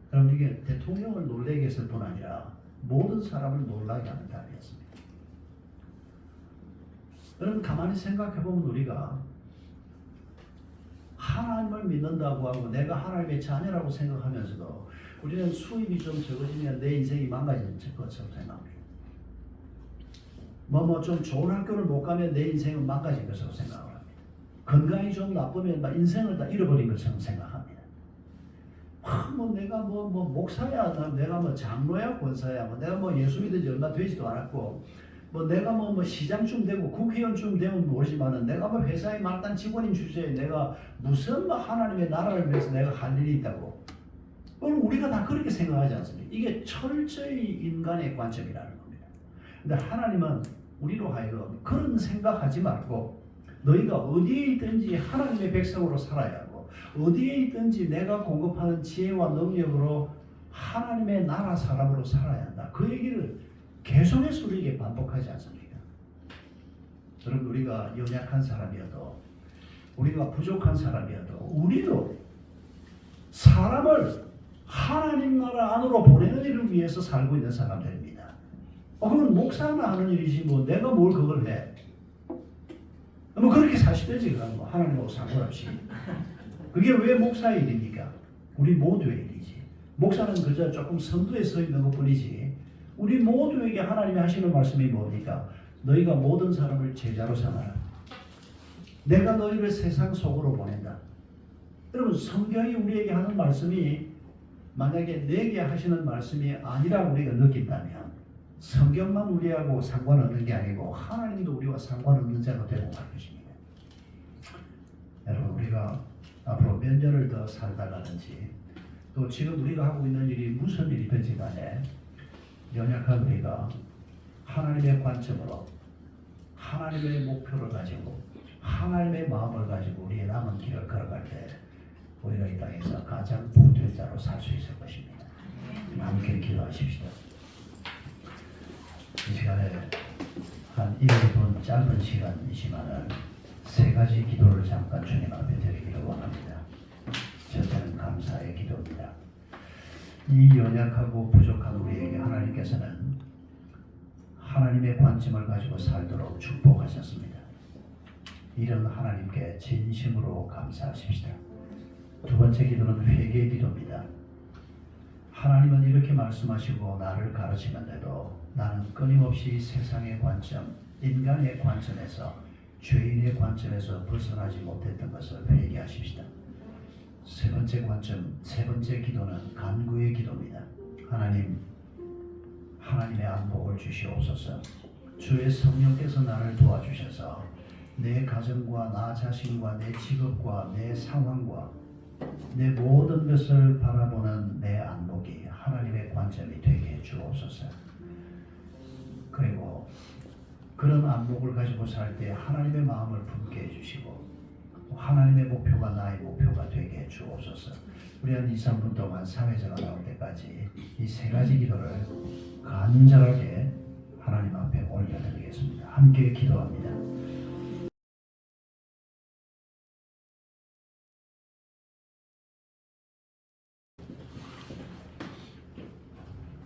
그럼 이게 대통령을 놀라게 했을 뿐 아니라 모든 사람을 놀라게 하는 답이었습니다. 여러분 가만히 생각해보면 우리가 하나님을 믿는다고 하고 내가 하나님의 자녀라고 생각하면서도 우리는 수입이 좀 적어지면 내 인생이 망가질 것처럼 생각합니다. 뭐 좀 좋은 학교를 못 가면 내 인생은 망가질 것으로 생각을 합니다. 건강이 좀 나쁘면 막 인생을 다 잃어버린 것처럼 생각합니다. 뭐 내가 뭐 목사야, 내가 뭐 장로야, 권사야, 뭐 내가 뭐 예수 믿은 지 얼마 되지도 않았고, 뭐 내가 뭐 시장쯤 되고 국회의원쯤 되면 모르지만은 내가 뭐 회사의 말단 직원인 주제에 내가 무슨 뭐 하나님의 나라를 위해서 내가 할 일이 있다고. 그럼 우리가 다 그렇게 생각하지 않습니까? 이게 철저히 인간의 관점이라는 겁니다. 근데 하나님은 우리로 하여금 그런 생각하지 말고 너희가 어디에 있든지 하나님의 백성으로 살아야 하고 어디에 있든지 내가 공급하는 지혜와 능력으로 하나님의 나라 사람으로 살아야 한다. 그 얘기를 계속해서 우리에게 반복하지 않습니까? 여러분 우리가 연약한 사람이어도 우리가 부족한 사람이어도 우리도 사람을 하나님 나라 안으로 보내는 일을 위해서 살고 있는 사람들입니다. 그건 목사나 하는 일이지 뭐 내가 뭘 그걸 해. 뭐 그렇게 사시되지 그럼 뭐 하나님하고 상관없이. 그게 왜 목사의 일입니까? 우리 모두의 일이지. 목사는 그저 조금 선두에 서 있는 것뿐이지. 우리 모두에게 하나님이 하시는 말씀이 뭡니까? 너희가 모든 사람을 제자로 삼아라. 내가 너희를 세상 속으로 보낸다. 여러분 성경이 우리에게 하는 말씀이 만약에 내게 하시는 말씀이 아니라고 우리가 느낀다면 성경만 우리하고 상관없는 게 아니고 하나님도 우리와 상관없는 자가 되고 말 것입니다. 여러분 우리가 앞으로 몇 년을 더 살다가는지 또 지금 우리가 하고 있는 일이 무슨 일이든지 간에 연약한 우리가 하나님의 관점으로 하나님의 목표를 가지고 하나님의 마음을 가지고 우리의 남은 길을 걸어갈 때 우리가 이 땅에서 가장 복된 자로 살 수 있을 것입니다. 함께 기도하십시다. 이 시간에 한 1분 짧은 시간이지만은 세 가지 기도를 잠깐 주님 앞에 드리기를 원합니다. 첫째는 감사의 기도입니다. 이 연약하고 부족한 우리에게 하나님께서는 하나님의 관점을 가지고 살도록 축복하셨습니다. 이런 하나님께 진심으로 감사하십시다. 두 번째 기도는 회개의 기도입니다. 하나님은 이렇게 말씀하시고 나를 가르치는데도 나는 끊임없이 세상의 관점, 인간의 관점에서 죄인의 관점에서 벗어나지 못했던 것을 회개하십시다. 세 번째 관점, 세 번째 기도는 간구의 기도입니다. 하나님의 안복을 주시옵소서. 주의 성령께서 나를 도와주셔서 내 가정과 나 자신과 내 직업과 내 상황과 내 모든 것을 바라보는 내 안목이 하나님의 관점이 되게 해주옵소서. 그리고 그런 안목을 가지고 살 때 하나님의 마음을 품게 해주시고 하나님의 목표가 나의 목표가 되게 해주옵소서. 우리 한 2, 3분 동안 사회자가 나올 때까지 이 세 가지 기도를 간절하게 하나님 앞에 올려드리겠습니다. 함께 기도합니다.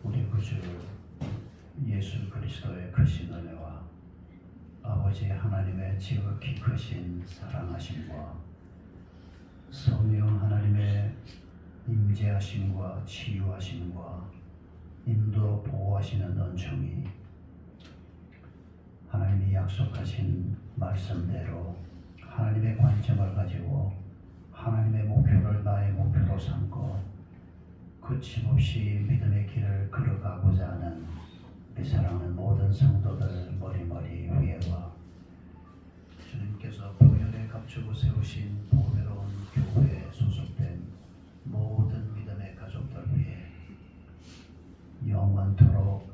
우리 구주 예수 그리스도의 크신 은혜와 아버지 하나님의 지극히 크신 사랑하심과 성령 하나님의 임재하심과 치유하심과 인도 보호하시는 은총이 하나님이 약속하신 말씀대로 하나님의 관점을 가지고 하나님의 목표를 나의 목표로 삼고 거침없이 믿음의 길을 걸어가고자 하는 우리 사랑하는 모든 성도들 머리머리 위에와 주님께서 보혈의 주고 세우신 보배로운 교회에 소속된 모든 믿음의 가족들 위해 영원토록